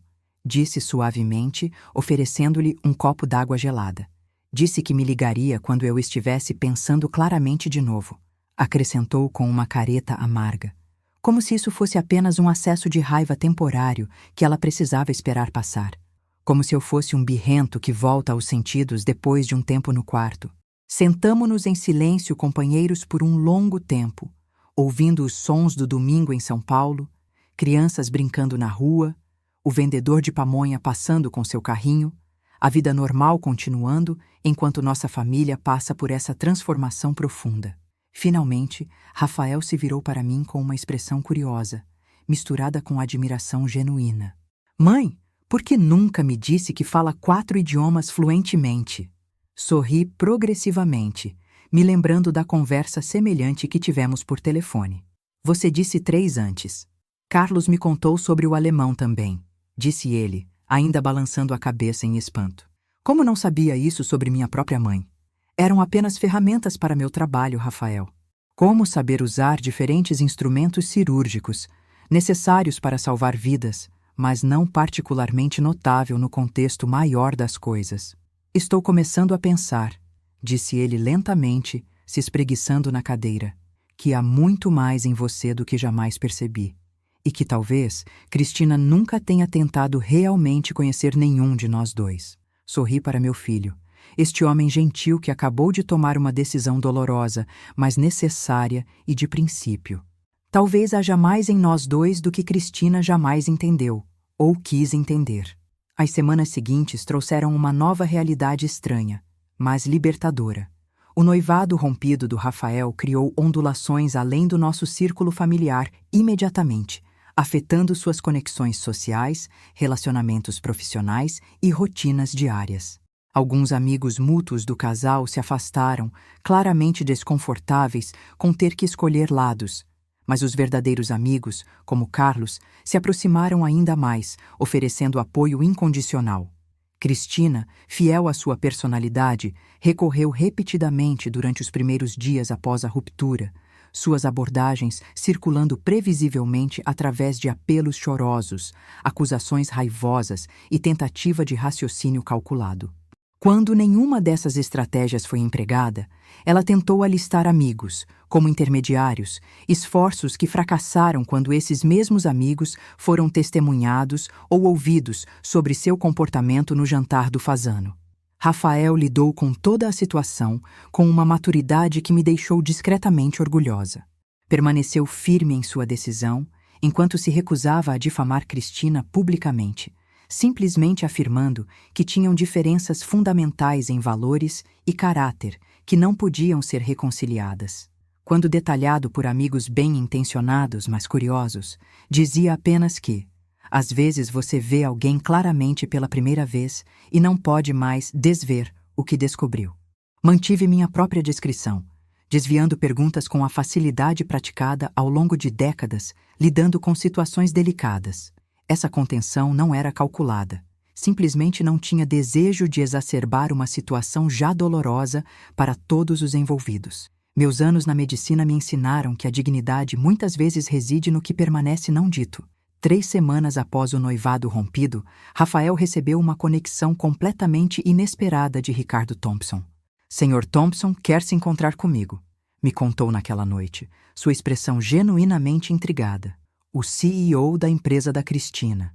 disse suavemente, oferecendo-lhe um copo d'água gelada. Disse que me ligaria quando eu estivesse pensando claramente de novo. Acrescentou com uma careta amarga, como se isso fosse apenas um acesso de raiva temporário que ela precisava esperar passar. Como se eu fosse um birrento que volta aos sentidos depois de um tempo no quarto. Sentamo-nos em silêncio, companheiros, por um longo tempo, ouvindo os sons do domingo em São Paulo, crianças brincando na rua, o vendedor de pamonha passando com seu carrinho, a vida normal continuando enquanto nossa família passa por essa transformação profunda. Finalmente, Rafael se virou para mim com uma expressão curiosa, misturada com admiração genuína. Mãe, por que nunca me disse que fala 4 idiomas fluentemente? Sorri progressivamente, me lembrando da conversa semelhante que tivemos por telefone. Você disse 3 antes. Carlos me contou sobre o alemão também, disse ele, ainda balançando a cabeça em espanto. Como não sabia isso sobre minha própria mãe? Eram apenas ferramentas para meu trabalho, Rafael. Como saber usar diferentes instrumentos cirúrgicos, necessários para salvar vidas, mas não particularmente notável no contexto maior das coisas. Estou começando a pensar, disse ele lentamente, se espreguiçando na cadeira, que há muito mais em você do que jamais percebi, e que talvez Cristina nunca tenha tentado realmente conhecer nenhum de nós dois. Sorri para meu filho, este homem gentil que acabou de tomar uma decisão dolorosa, mas necessária e de princípio. Talvez haja mais em nós dois do que Cristina jamais entendeu, ou quis entender. As semanas seguintes trouxeram uma nova realidade estranha, mas libertadora. O noivado rompido do Rafael criou ondulações além do nosso círculo familiar imediatamente, afetando suas conexões sociais, relacionamentos profissionais e rotinas diárias. Alguns amigos mútuos do casal se afastaram, claramente desconfortáveis com ter que escolher lados, mas os verdadeiros amigos, como Carlos, se aproximaram ainda mais, oferecendo apoio incondicional. Cristina, fiel à sua personalidade, recorreu repetidamente durante os primeiros dias após a ruptura, suas abordagens circulando previsivelmente através de apelos chorosos, acusações raivosas e tentativa de raciocínio calculado. Quando nenhuma dessas estratégias foi empregada, ela tentou alistar amigos, como intermediários, esforços que fracassaram quando esses mesmos amigos foram testemunhados ou ouvidos sobre seu comportamento no jantar do Fasano. Rafael lidou com toda a situação com uma maturidade que me deixou discretamente orgulhosa. Permaneceu firme em sua decisão, enquanto se recusava a difamar Cristina publicamente, simplesmente afirmando que tinham diferenças fundamentais em valores e caráter que não podiam ser reconciliadas. Quando detalhado por amigos bem-intencionados, mas curiosos, dizia apenas que, às vezes você vê alguém claramente pela primeira vez e não pode mais desver o que descobriu. Mantive minha própria descrição, desviando perguntas com a facilidade praticada ao longo de décadas, lidando com situações delicadas. Essa contenção não era calculada. Simplesmente não tinha desejo de exacerbar uma situação já dolorosa para todos os envolvidos. Meus anos na medicina me ensinaram que a dignidade muitas vezes reside no que permanece não dito. 3 semanas após o noivado rompido, Rafael recebeu uma conexão completamente inesperada de Ricardo Thompson. Sr. Thompson quer se encontrar comigo, me contou naquela noite, sua expressão genuinamente intrigada. O CEO da empresa da Cristina.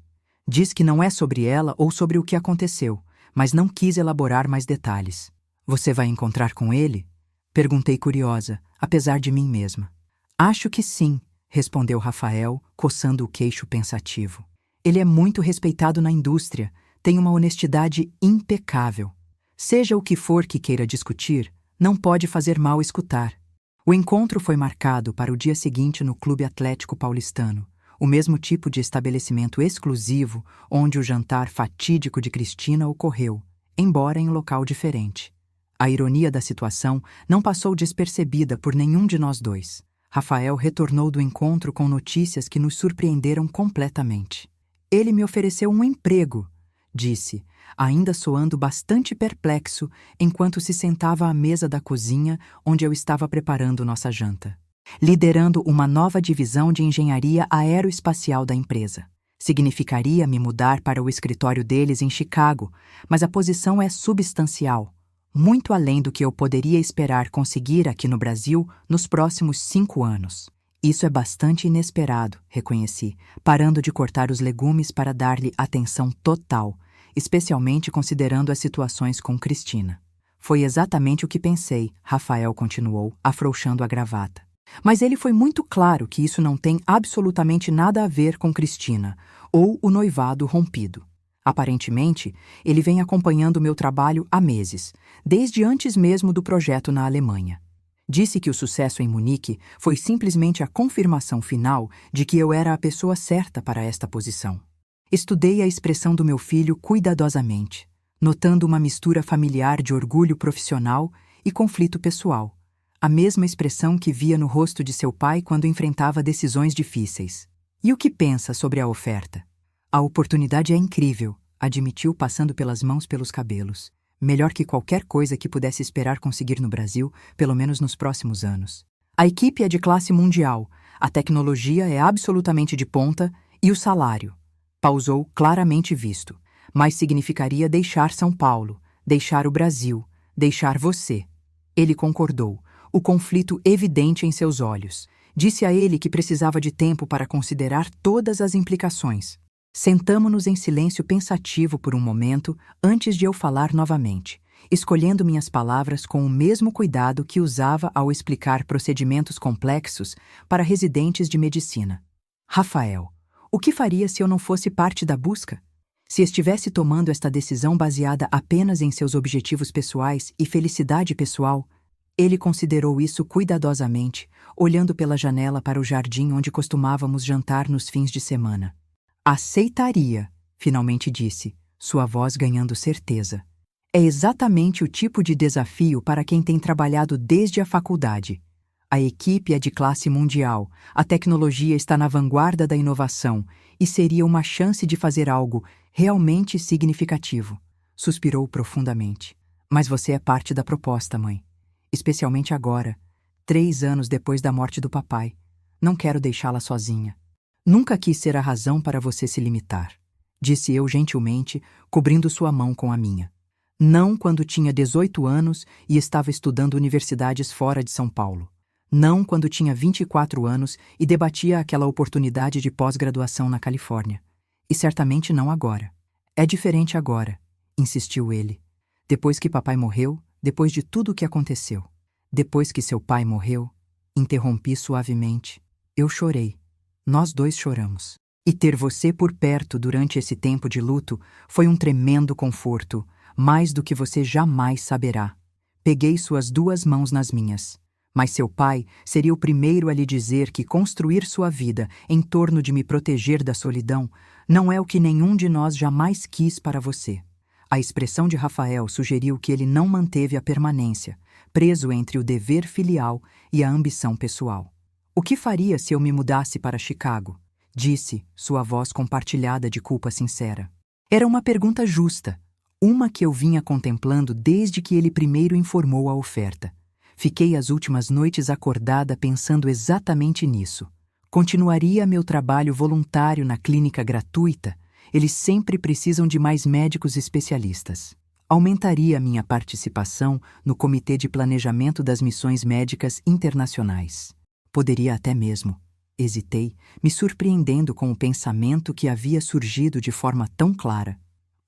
Diz que não é sobre ela ou sobre o que aconteceu, mas não quis elaborar mais detalhes. Você vai encontrar com ele? Perguntei curiosa, apesar de mim mesma. Acho que sim, respondeu Rafael, coçando o queixo pensativo. Ele é muito respeitado na indústria, tem uma honestidade impecável. Seja o que for que queira discutir, não pode fazer mal escutar. O encontro foi marcado para o dia seguinte no Clube Atlético Paulistano, o mesmo tipo de estabelecimento exclusivo onde o jantar fatídico de Cristina ocorreu, embora em um local diferente. A ironia da situação não passou despercebida por nenhum de nós dois. Rafael retornou do encontro com notícias que nos surpreenderam completamente. Ele me ofereceu um emprego, disse, ainda soando bastante perplexo enquanto se sentava à mesa da cozinha onde eu estava preparando nossa janta. Liderando uma nova divisão de engenharia aeroespacial da empresa. Significaria me mudar para o escritório deles em Chicago, mas a posição é substancial, muito além do que eu poderia esperar conseguir aqui no Brasil nos próximos 5 anos. Isso é bastante inesperado, reconheci, parando de cortar os legumes para dar-lhe atenção total, especialmente considerando as situações com Cristina. Foi exatamente o que pensei, Rafael continuou, afrouxando a gravata. Mas ele foi muito claro que isso não tem absolutamente nada a ver com Cristina, ou o noivado rompido. Aparentemente, ele vem acompanhando meu trabalho há meses, desde antes mesmo do projeto na Alemanha. Disse que o sucesso em Munique foi simplesmente a confirmação final de que eu era a pessoa certa para esta posição. Estudei a expressão do meu filho cuidadosamente, notando uma mistura familiar de orgulho profissional e conflito pessoal. A mesma expressão que via no rosto de seu pai quando enfrentava decisões difíceis. E o que pensa sobre a oferta? A oportunidade é incrível, admitiu passando pelas mãos pelos cabelos. Melhor que qualquer coisa que pudesse esperar conseguir no Brasil, pelo menos nos próximos anos. A equipe é de classe mundial, a tecnologia é absolutamente de ponta e o salário. Pausou claramente visto, mas significaria deixar São Paulo, deixar o Brasil, deixar você. Ele concordou. O conflito evidente em seus olhos. Disse a ele que precisava de tempo para considerar todas as implicações. Sentamo-nos em silêncio pensativo por um momento antes de eu falar novamente, escolhendo minhas palavras com o mesmo cuidado que usava ao explicar procedimentos complexos para residentes de medicina. Rafael, o que faria se eu não fosse parte da busca? Se estivesse tomando esta decisão baseada apenas em seus objetivos pessoais e felicidade pessoal? Ele considerou isso cuidadosamente, olhando pela janela para o jardim onde costumávamos jantar nos fins de semana. Aceitaria, finalmente disse, sua voz ganhando certeza. É exatamente o tipo de desafio para quem tem trabalhado desde a faculdade. A equipe é de classe mundial, a tecnologia está na vanguarda da inovação e seria uma chance de fazer algo realmente significativo. Suspirou profundamente. Mas você é parte da proposta, mãe. Especialmente agora, 3 anos depois da morte do papai. Não quero deixá-la sozinha. Nunca quis ser a razão para você se limitar, disse eu gentilmente, cobrindo sua mão com a minha. Não quando tinha 18 anos e estava estudando universidades fora de São Paulo. Não quando tinha 24 anos e debatia aquela oportunidade de pós-graduação na Califórnia. E certamente não agora. É diferente agora, insistiu ele. Depois que papai morreu, depois de tudo o que aconteceu. Depois que seu pai morreu, interrompi suavemente. Eu chorei. Nós dois choramos. E ter você por perto durante esse tempo de luto foi um tremendo conforto, mais do que você jamais saberá. Peguei suas 2 mãos nas minhas. Mas seu pai seria o primeiro a lhe dizer que construir sua vida em torno de me proteger da solidão não é o que nenhum de nós jamais quis para você. A expressão de Rafael sugeriu que ele não manteve a permanência, preso entre o dever filial e a ambição pessoal. O que faria se eu me mudasse para Chicago? Disse, sua voz compartilhada de culpa sincera. Era uma pergunta justa, uma que eu vinha contemplando desde que ele primeiro informou a oferta. Fiquei as últimas noites acordada pensando exatamente nisso. Continuaria meu trabalho voluntário na clínica gratuita? Eles sempre precisam de mais médicos especialistas. Aumentaria minha participação no Comitê de Planejamento das Missões Médicas Internacionais. Poderia até mesmo. Hesitei, me surpreendendo com o pensamento que havia surgido de forma tão clara.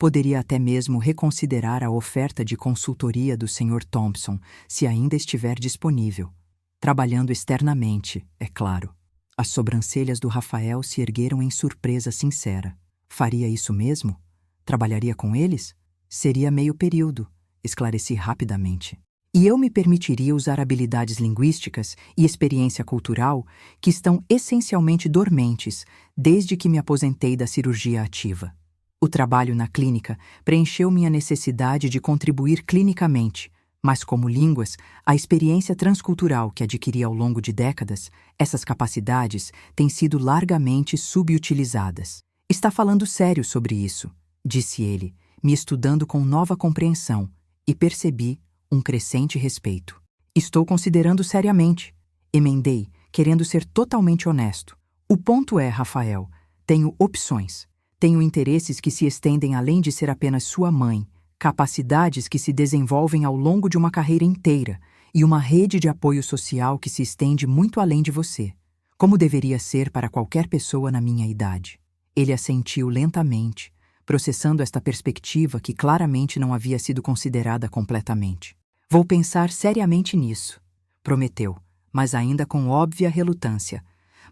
Poderia até mesmo reconsiderar a oferta de consultoria do Sr. Thompson, se ainda estiver disponível. Trabalhando externamente, é claro. As sobrancelhas do Rafael se ergueram em surpresa sincera. Faria isso mesmo? Trabalharia com eles? Seria meio período, esclareci rapidamente. E eu me permitiria usar habilidades linguísticas e experiência cultural que estão essencialmente dormentes desde que me aposentei da cirurgia ativa. O trabalho na clínica preencheu minha necessidade de contribuir clinicamente, mas como línguas, a experiência transcultural que adquiri ao longo de décadas, essas capacidades têm sido largamente subutilizadas. Está falando sério sobre isso, disse ele, me estudando com nova compreensão, e percebi um crescente respeito. Estou considerando seriamente, emendei, querendo ser totalmente honesto. O ponto é, Rafael, tenho opções. Tenho interesses que se estendem além de ser apenas sua mãe, capacidades que se desenvolvem ao longo de uma carreira inteira e uma rede de apoio social que se estende muito além de você, como deveria ser para qualquer pessoa na minha idade. Ele assentiu lentamente, processando esta perspectiva que claramente não havia sido considerada completamente. Vou pensar seriamente nisso, prometeu, mas ainda com óbvia relutância.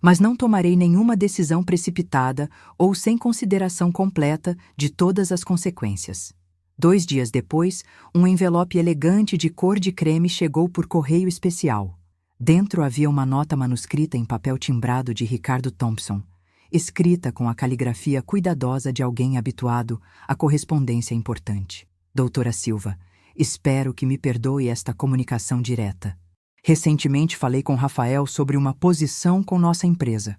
Mas não tomarei nenhuma decisão precipitada ou sem consideração completa de todas as consequências. 2 dias depois, um envelope elegante de cor de creme chegou por correio especial. Dentro havia uma nota manuscrita em papel timbrado de Ricardo Thompson, escrita com a caligrafia cuidadosa de alguém habituado à correspondência importante. Doutora Silva, espero que me perdoe esta comunicação direta. Recentemente falei com Rafael sobre uma posição com nossa empresa.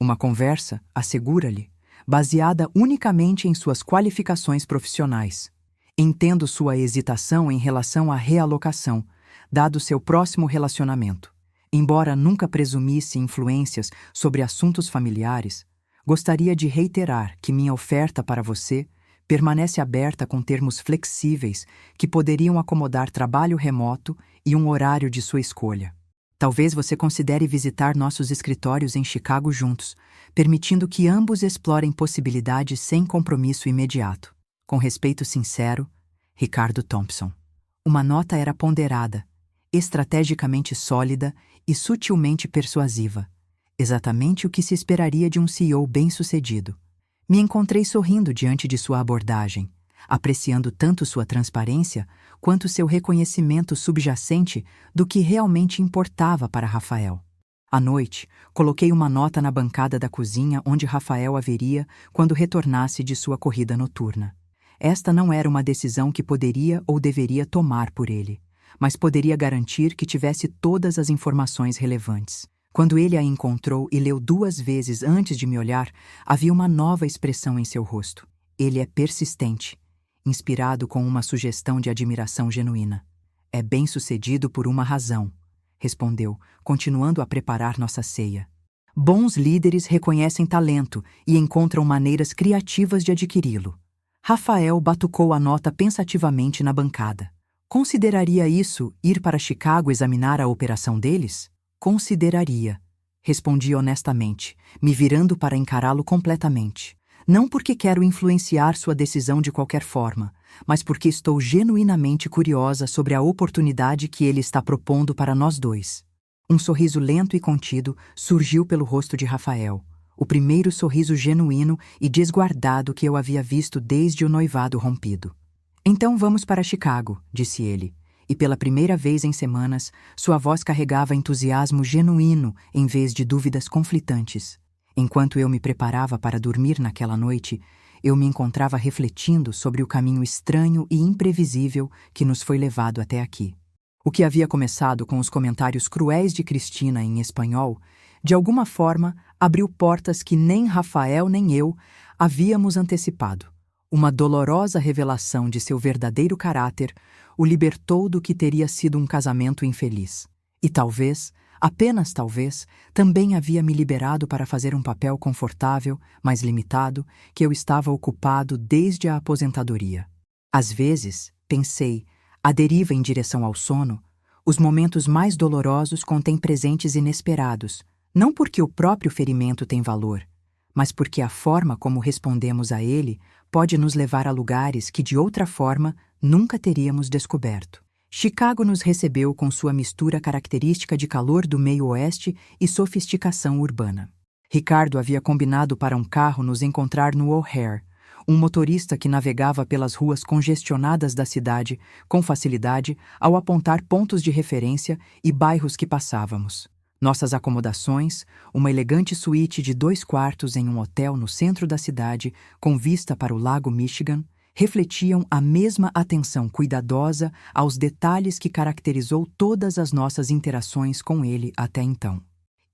Uma conversa, assegura-lhe, baseada unicamente em suas qualificações profissionais. Entendo sua hesitação em relação à realocação, dado seu próximo relacionamento. Embora nunca presumisse influências sobre assuntos familiares, gostaria de reiterar que minha oferta para você permanece aberta com termos flexíveis que poderiam acomodar trabalho remoto e um horário de sua escolha. Talvez você considere visitar nossos escritórios em Chicago juntos, permitindo que ambos explorem possibilidades sem compromisso imediato. Com respeito sincero, Ricardo Thompson. Uma nota era ponderada, estrategicamente sólida e sutilmente persuasiva, exatamente o que se esperaria de um CEO bem-sucedido. Me encontrei sorrindo diante de sua abordagem, apreciando tanto sua transparência quanto seu reconhecimento subjacente do que realmente importava para Rafael. À noite, coloquei uma nota na bancada da cozinha onde Rafael a veria quando retornasse de sua corrida noturna. Esta não era uma decisão que poderia ou deveria tomar por ele, mas poderia garantir que tivesse todas as informações relevantes. Quando ele a encontrou e leu 2 vezes antes de me olhar, havia uma nova expressão em seu rosto. Ele é persistente, inspirado com uma sugestão de admiração genuína. É bem-sucedido por uma razão, respondeu, continuando a preparar nossa ceia. Bons líderes reconhecem talento e encontram maneiras criativas de adquiri-lo. Rafael batucou a nota pensativamente na bancada. Consideraria isso ir para Chicago examinar a operação deles? Consideraria, respondi honestamente, me virando para encará-lo completamente. Não porque quero influenciar sua decisão de qualquer forma, mas porque estou genuinamente curiosa sobre a oportunidade que ele está propondo para nós dois. Um sorriso lento e contido surgiu pelo rosto de Rafael, o primeiro sorriso genuíno e desguardado que eu havia visto desde o noivado rompido. Então vamos para Chicago, disse ele, e pela primeira vez em semanas, sua voz carregava entusiasmo genuíno em vez de dúvidas conflitantes. Enquanto eu me preparava para dormir naquela noite, eu me encontrava refletindo sobre o caminho estranho e imprevisível que nos foi levado até aqui. O que havia começado com os comentários cruéis de Cristina em espanhol, de alguma forma abriu portas que nem Rafael nem eu havíamos antecipado. Uma dolorosa revelação de seu verdadeiro caráter o libertou do que teria sido um casamento infeliz. E talvez, apenas talvez, também havia me liberado para fazer um papel confortável, mas limitado, que eu estava ocupado desde a aposentadoria. Às vezes, pensei, a deriva em direção ao sono, os momentos mais dolorosos contêm presentes inesperados, não porque o próprio ferimento tem valor, mas porque a forma como respondemos a ele pode nos levar a lugares que de outra forma nunca teríamos descoberto. Chicago nos recebeu com sua mistura característica de calor do meio-oeste e sofisticação urbana. Ricardo havia combinado para um carro nos encontrar no O'Hare, um motorista que navegava pelas ruas congestionadas da cidade com facilidade ao apontar pontos de referência e bairros que passávamos. Nossas acomodações, uma elegante suíte de 2 quartos em um hotel no centro da cidade com vista para o Lago Michigan, refletiam a mesma atenção cuidadosa aos detalhes que caracterizou todas as nossas interações com ele até então.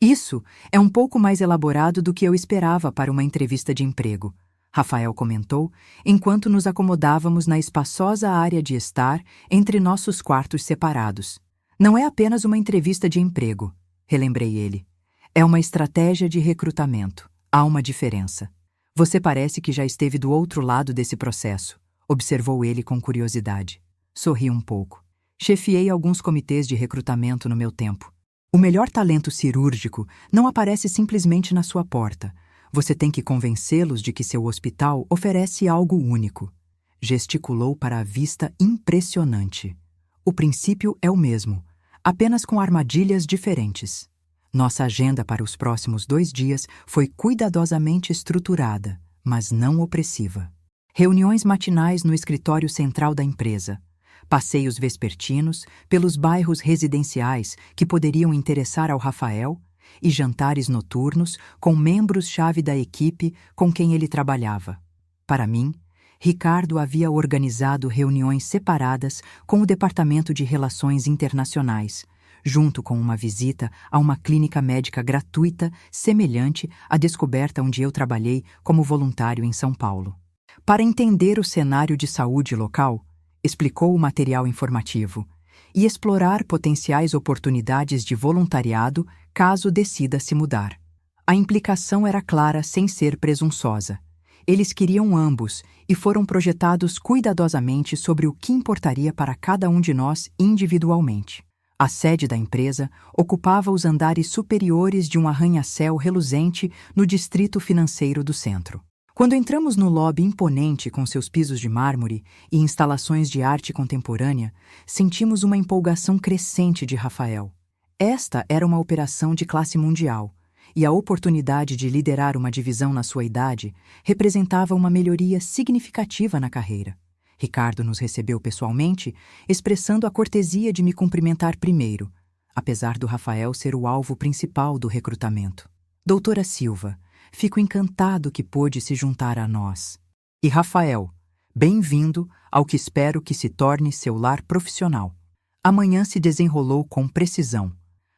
Isso é um pouco mais elaborado do que eu esperava para uma entrevista de emprego, Rafael comentou, enquanto nos acomodávamos na espaçosa área de estar entre nossos quartos separados. Não é apenas uma entrevista de emprego, relembrei ele. É uma estratégia de recrutamento. Há uma diferença. Você parece que já esteve do outro lado desse processo, observou ele com curiosidade. Sorri um pouco. Chefiei alguns comitês de recrutamento no meu tempo. O melhor talento cirúrgico não aparece simplesmente na sua porta. Você tem que convencê-los de que seu hospital oferece algo único. Gesticulou para a vista impressionante. O princípio é o mesmo, apenas com armadilhas diferentes. Nossa agenda para os próximos 2 dias foi cuidadosamente estruturada, mas não opressiva. Reuniões matinais no escritório central da empresa, passeios vespertinos pelos bairros residenciais que poderiam interessar ao Rafael e jantares noturnos com membros-chave da equipe com quem ele trabalhava. Para mim, Ricardo havia organizado reuniões separadas com o Departamento de Relações Internacionais, junto com uma visita a uma clínica médica gratuita semelhante à descoberta onde eu trabalhei como voluntário em São Paulo. Para entender o cenário de saúde local, explicou o material informativo, e explorar potenciais oportunidades de voluntariado caso decida se mudar. A implicação era clara sem ser presunçosa. Eles queriam ambos e foram projetados cuidadosamente sobre o que importaria para cada um de nós individualmente. A sede da empresa ocupava os andares superiores de um arranha-céu reluzente no distrito financeiro do centro. Quando entramos no lobby imponente com seus pisos de mármore e instalações de arte contemporânea, sentimos uma empolgação crescente de Rafael. Esta era uma operação de classe mundial, e a oportunidade de liderar uma divisão na sua idade representava uma melhoria significativa na carreira. Ricardo nos recebeu pessoalmente, expressando a cortesia de me cumprimentar primeiro, apesar do Rafael ser o alvo principal do recrutamento. Doutora Silva, fico encantado que pôde se juntar a nós. E Rafael, bem-vindo ao que espero que se torne seu lar profissional. Amanhã se desenrolou com precisão.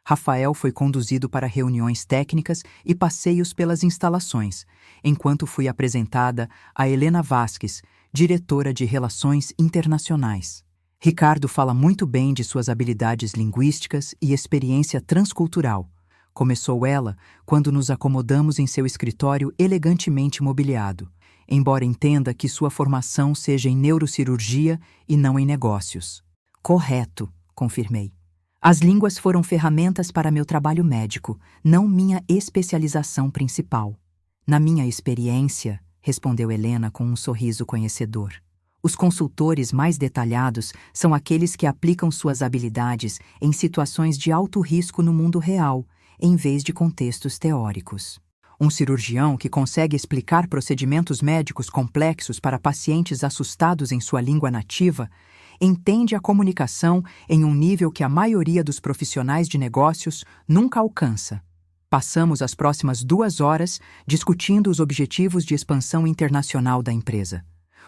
Rafael foi conduzido para reuniões técnicas e passeios pelas instalações, enquanto fui apresentada a Helena Vasques, diretora de Relações Internacionais. Ricardo fala muito bem de suas habilidades linguísticas e experiência transcultural. Começou ela quando nos acomodamos em seu escritório elegantemente mobiliado, embora entenda que sua formação seja em neurocirurgia e não em negócios. Correto, confirmei. As línguas foram ferramentas para meu trabalho médico, não minha especialização principal. Na minha experiência, respondeu Helena com um sorriso conhecedor, os consultores mais detalhados são aqueles que aplicam suas habilidades em situações de alto risco no mundo real, em vez de contextos teóricos. Um cirurgião que consegue explicar procedimentos médicos complexos para pacientes assustados em sua língua nativa entende a comunicação em um nível que a maioria dos profissionais de negócios nunca alcança. Passamos as próximas 2 horas discutindo os objetivos de expansão internacional da empresa,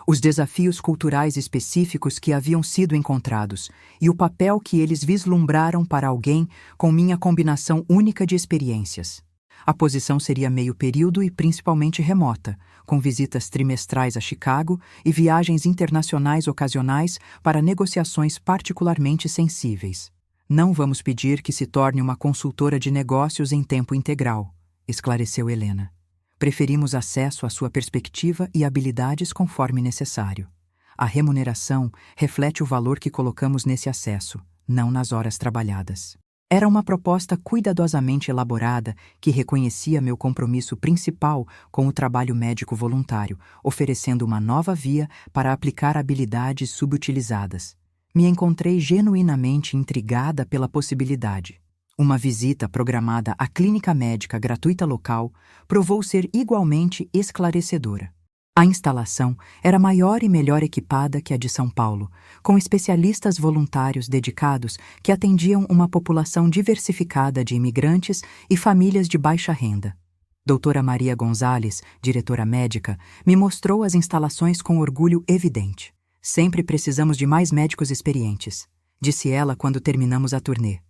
os desafios culturais específicos que haviam sido encontrados e o papel que eles vislumbraram para alguém com minha combinação única de experiências. A posição seria meio período e principalmente remota, com visitas trimestrais a Chicago e viagens internacionais ocasionais para negociações particularmente sensíveis. Não vamos pedir que se torne uma consultora de negócios em tempo integral, esclareceu Helena. Preferimos acesso à sua perspectiva e habilidades conforme necessário. A remuneração reflete o valor que colocamos nesse acesso, não nas horas trabalhadas. Era uma proposta cuidadosamente elaborada que reconhecia meu compromisso principal com o trabalho médico voluntário, oferecendo uma nova via para aplicar habilidades subutilizadas. Me encontrei genuinamente intrigada pela possibilidade. Uma visita programada à clínica médica gratuita local provou ser igualmente esclarecedora. A instalação era maior e melhor equipada que a de São Paulo, com especialistas voluntários dedicados que atendiam uma população diversificada de imigrantes e famílias de baixa renda. Doutora Maria Gonzalez, diretora médica, me mostrou as instalações com orgulho evidente. Sempre precisamos de mais médicos experientes, disse ela quando terminamos a turnê.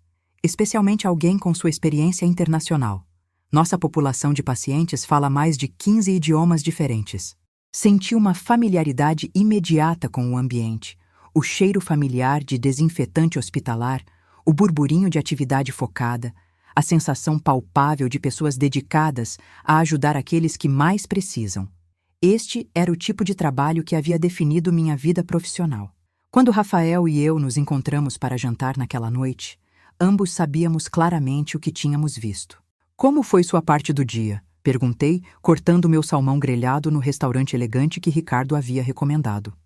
Especialmente alguém com sua experiência internacional. Nossa população de pacientes fala mais de 15 idiomas diferentes. Senti uma familiaridade imediata com o ambiente, o cheiro familiar de desinfetante hospitalar, o burburinho de atividade focada, a sensação palpável de pessoas dedicadas a ajudar aqueles que mais precisam. Este era o tipo de trabalho que havia definido minha vida profissional. Quando Rafael e eu nos encontramos para jantar naquela noite, ambos sabíamos claramente o que tínhamos visto. Como foi sua parte do dia? Perguntei, cortando meu salmão grelhado no restaurante elegante que Ricardo havia recomendado.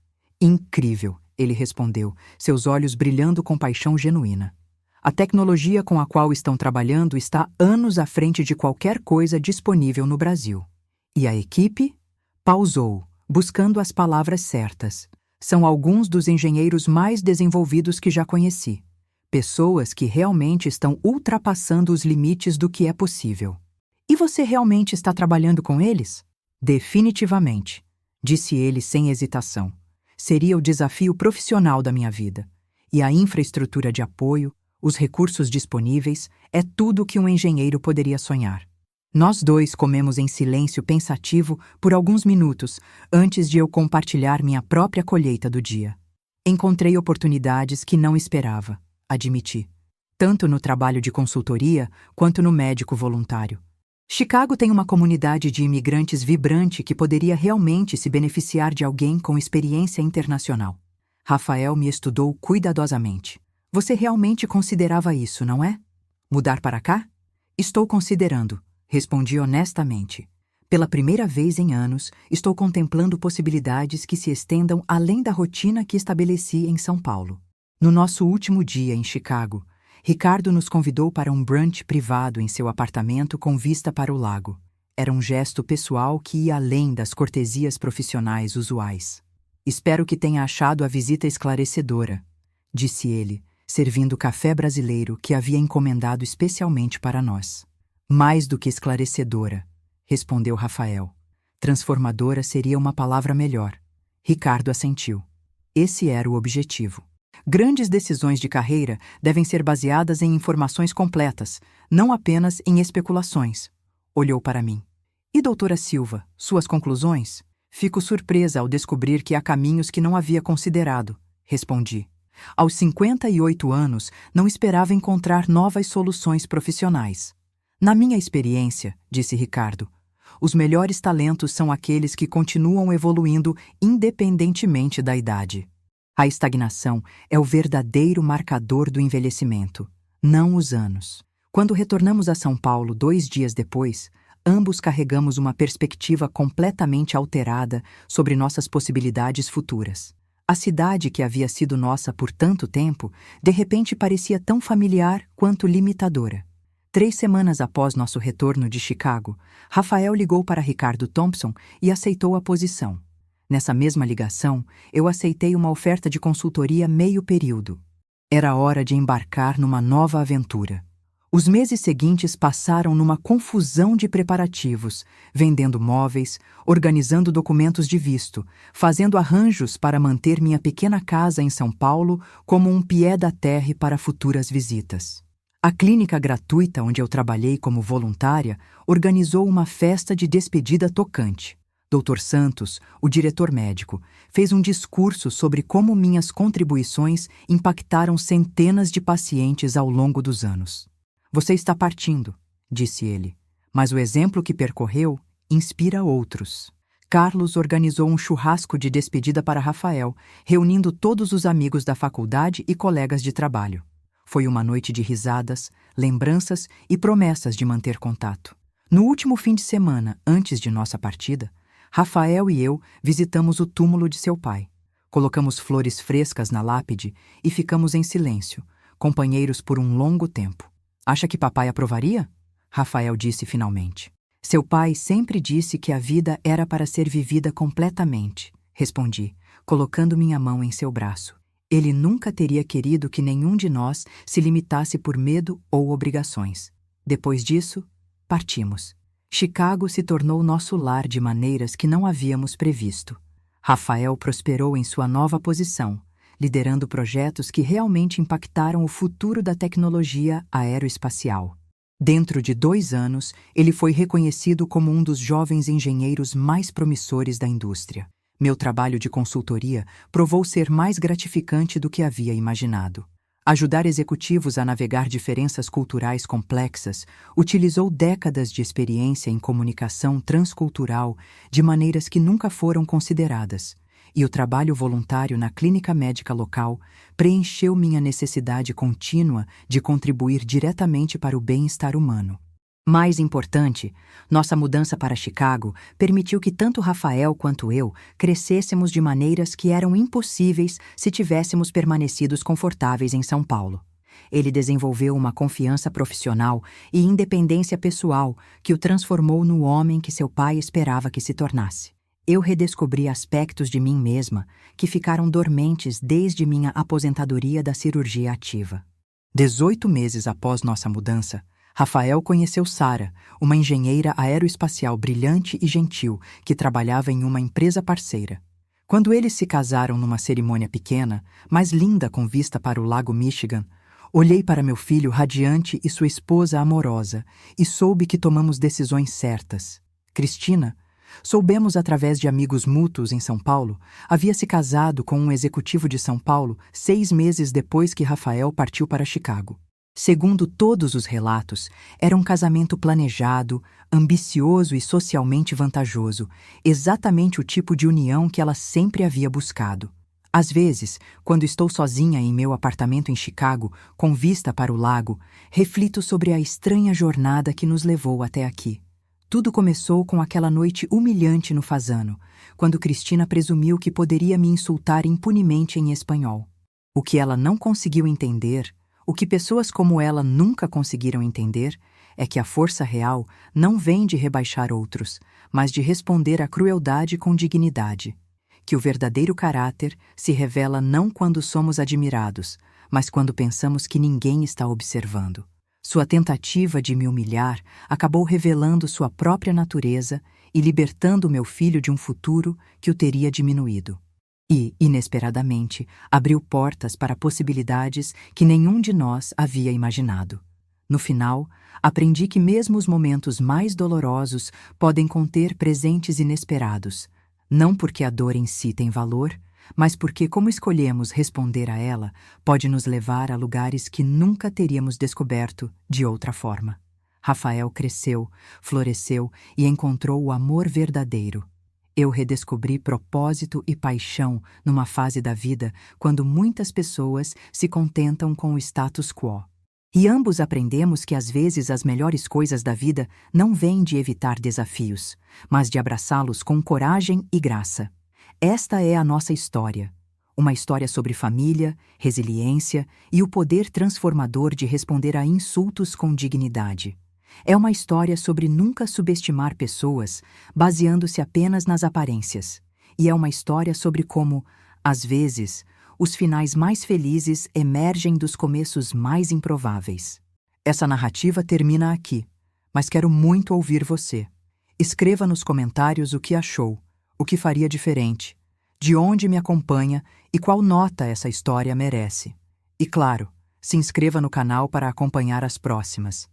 Incrível, ele respondeu, seus olhos brilhando com paixão genuína. A tecnologia com a qual estão trabalhando está anos à frente de qualquer coisa disponível no Brasil. E a equipe? Pausou, buscando as palavras certas. São alguns dos engenheiros mais desenvolvidos que já conheci. Pessoas que realmente estão ultrapassando os limites do que é possível. E você realmente está trabalhando com eles? Definitivamente, disse ele sem hesitação. Seria o desafio profissional da minha vida. E a infraestrutura de apoio, os recursos disponíveis, é tudo o que um engenheiro poderia sonhar. Nós dois comemos em silêncio pensativo por alguns minutos antes de eu compartilhar minha própria colheita do dia. Encontrei oportunidades que não esperava, admiti, tanto no trabalho de consultoria quanto no médico voluntário. Chicago tem uma comunidade de imigrantes vibrante que poderia realmente se beneficiar de alguém com experiência internacional. Rafael me estudou cuidadosamente. Você realmente considerava isso, não é? Mudar para cá? Estou considerando, respondi honestamente. Pela primeira vez em anos, estou contemplando possibilidades que se estendam além da rotina que estabeleci em São Paulo. No nosso último dia em Chicago, Ricardo nos convidou para um brunch privado em seu apartamento com vista para o lago. Era um gesto pessoal que ia além das cortesias profissionais usuais. Espero que tenha achado a visita esclarecedora, disse ele, servindo café brasileiro que havia encomendado especialmente para nós. Mais do que esclarecedora, respondeu Rafael. Transformadora seria uma palavra melhor. Ricardo assentiu. Esse era o objetivo. Grandes decisões de carreira devem ser baseadas em informações completas, não apenas em especulações. Olhou para mim. E doutora Silva, suas conclusões? Fico surpresa ao descobrir que há caminhos que não havia considerado, respondi. Aos 58 anos, não esperava encontrar novas soluções profissionais. Na minha experiência, disse Ricardo, os melhores talentos são aqueles que continuam evoluindo independentemente da idade. A estagnação é o verdadeiro marcador do envelhecimento, não os anos. Quando retornamos a São Paulo 2 dias depois, ambos carregamos uma perspectiva completamente alterada sobre nossas possibilidades futuras. A cidade que havia sido nossa por tanto tempo, de repente parecia tão familiar quanto limitadora. 3 semanas após nosso retorno de Chicago, Rafael ligou para Ricardo Thompson e aceitou a posição. Nessa mesma ligação, eu aceitei uma oferta de consultoria meio período. Era hora de embarcar numa nova aventura. Os meses seguintes passaram numa confusão de preparativos, vendendo móveis, organizando documentos de visto, fazendo arranjos para manter minha pequena casa em São Paulo como um pied-à-terre para futuras visitas. A clínica gratuita onde eu trabalhei como voluntária organizou uma festa de despedida tocante. Dr. Santos, o diretor médico, fez um discurso sobre como minhas contribuições impactaram centenas de pacientes ao longo dos anos. Você está partindo, disse ele, mas o exemplo que percorreu inspira outros. Carlos organizou um churrasco de despedida para Rafael, reunindo todos os amigos da faculdade e colegas de trabalho. Foi uma noite de risadas, lembranças e promessas de manter contato. No último fim de semana, antes de nossa partida, Rafael e eu visitamos o túmulo de seu pai. Colocamos flores frescas na lápide e ficamos em silêncio, companheiros por um longo tempo. Acha que papai aprovaria? Rafael disse finalmente. Seu pai sempre disse que a vida era para ser vivida completamente, respondi, colocando minha mão em seu braço. Ele nunca teria querido que nenhum de nós se limitasse por medo ou obrigações. Depois disso, partimos. Chicago se tornou nosso lar de maneiras que não havíamos previsto. Rafael prosperou em sua nova posição, liderando projetos que realmente impactaram o futuro da tecnologia aeroespacial. Dentro de 2 anos, ele foi reconhecido como um dos jovens engenheiros mais promissores da indústria. Meu trabalho de consultoria provou ser mais gratificante do que havia imaginado. Ajudar executivos a navegar diferenças culturais complexas utilizou décadas de experiência em comunicação transcultural de maneiras que nunca foram consideradas. E o trabalho voluntário na clínica médica local preencheu minha necessidade contínua de contribuir diretamente para o bem-estar humano. Mais importante, nossa mudança para Chicago permitiu que tanto Rafael quanto eu crescêssemos de maneiras que eram impossíveis se tivéssemos permanecidos confortáveis em São Paulo. Ele desenvolveu uma confiança profissional e independência pessoal que o transformou no homem que seu pai esperava que se tornasse. Eu redescobri aspectos de mim mesma que ficaram dormentes desde minha aposentadoria da cirurgia ativa. 18 meses após nossa mudança, Rafael conheceu Sara, uma engenheira aeroespacial brilhante e gentil que trabalhava em uma empresa parceira. Quando eles se casaram numa cerimônia pequena, mas linda com vista para o Lago Michigan, olhei para meu filho radiante e sua esposa amorosa e soube que tomamos decisões certas. Cristina, soubemos através de amigos mútuos em São Paulo, havia se casado com um executivo de São Paulo 6 meses depois que Rafael partiu para Chicago. Segundo todos os relatos, era um casamento planejado, ambicioso e socialmente vantajoso, exatamente o tipo de união que ela sempre havia buscado. Às vezes, quando estou sozinha em meu apartamento em Chicago, com vista para o lago, reflito sobre a estranha jornada que nos levou até aqui. Tudo começou com aquela noite humilhante no Fasano, quando Cristina presumiu que poderia me insultar impunemente em espanhol. O que ela não conseguiu entender, o que pessoas como ela nunca conseguiram entender, é que a força real não vem de rebaixar outros, mas de responder à crueldade com dignidade. Que o verdadeiro caráter se revela não quando somos admirados, mas quando pensamos que ninguém está observando. Sua tentativa de me humilhar acabou revelando sua própria natureza e libertando meu filho de um futuro que o teria diminuído. E, inesperadamente, abriu portas para possibilidades que nenhum de nós havia imaginado. No final, aprendi que mesmo os momentos mais dolorosos podem conter presentes inesperados, não porque a dor em si tem valor, mas porque como escolhemos responder a ela pode nos levar a lugares que nunca teríamos descoberto de outra forma. Rafael cresceu, floresceu e encontrou o amor verdadeiro. Eu redescobri propósito e paixão numa fase da vida quando muitas pessoas se contentam com o status quo. E ambos aprendemos que às vezes as melhores coisas da vida não vêm de evitar desafios, mas de abraçá-los com coragem e graça. Esta é a nossa história. Uma história sobre família, resiliência e o poder transformador de responder a insultos com dignidade. É uma história sobre nunca subestimar pessoas, baseando-se apenas nas aparências, e é uma história sobre como, às vezes, os finais mais felizes emergem dos começos mais improváveis. Essa narrativa termina aqui, mas quero muito ouvir você. Escreva nos comentários o que achou, o que faria diferente, de onde me acompanha e qual nota essa história merece. E claro, se inscreva no canal para acompanhar as próximas.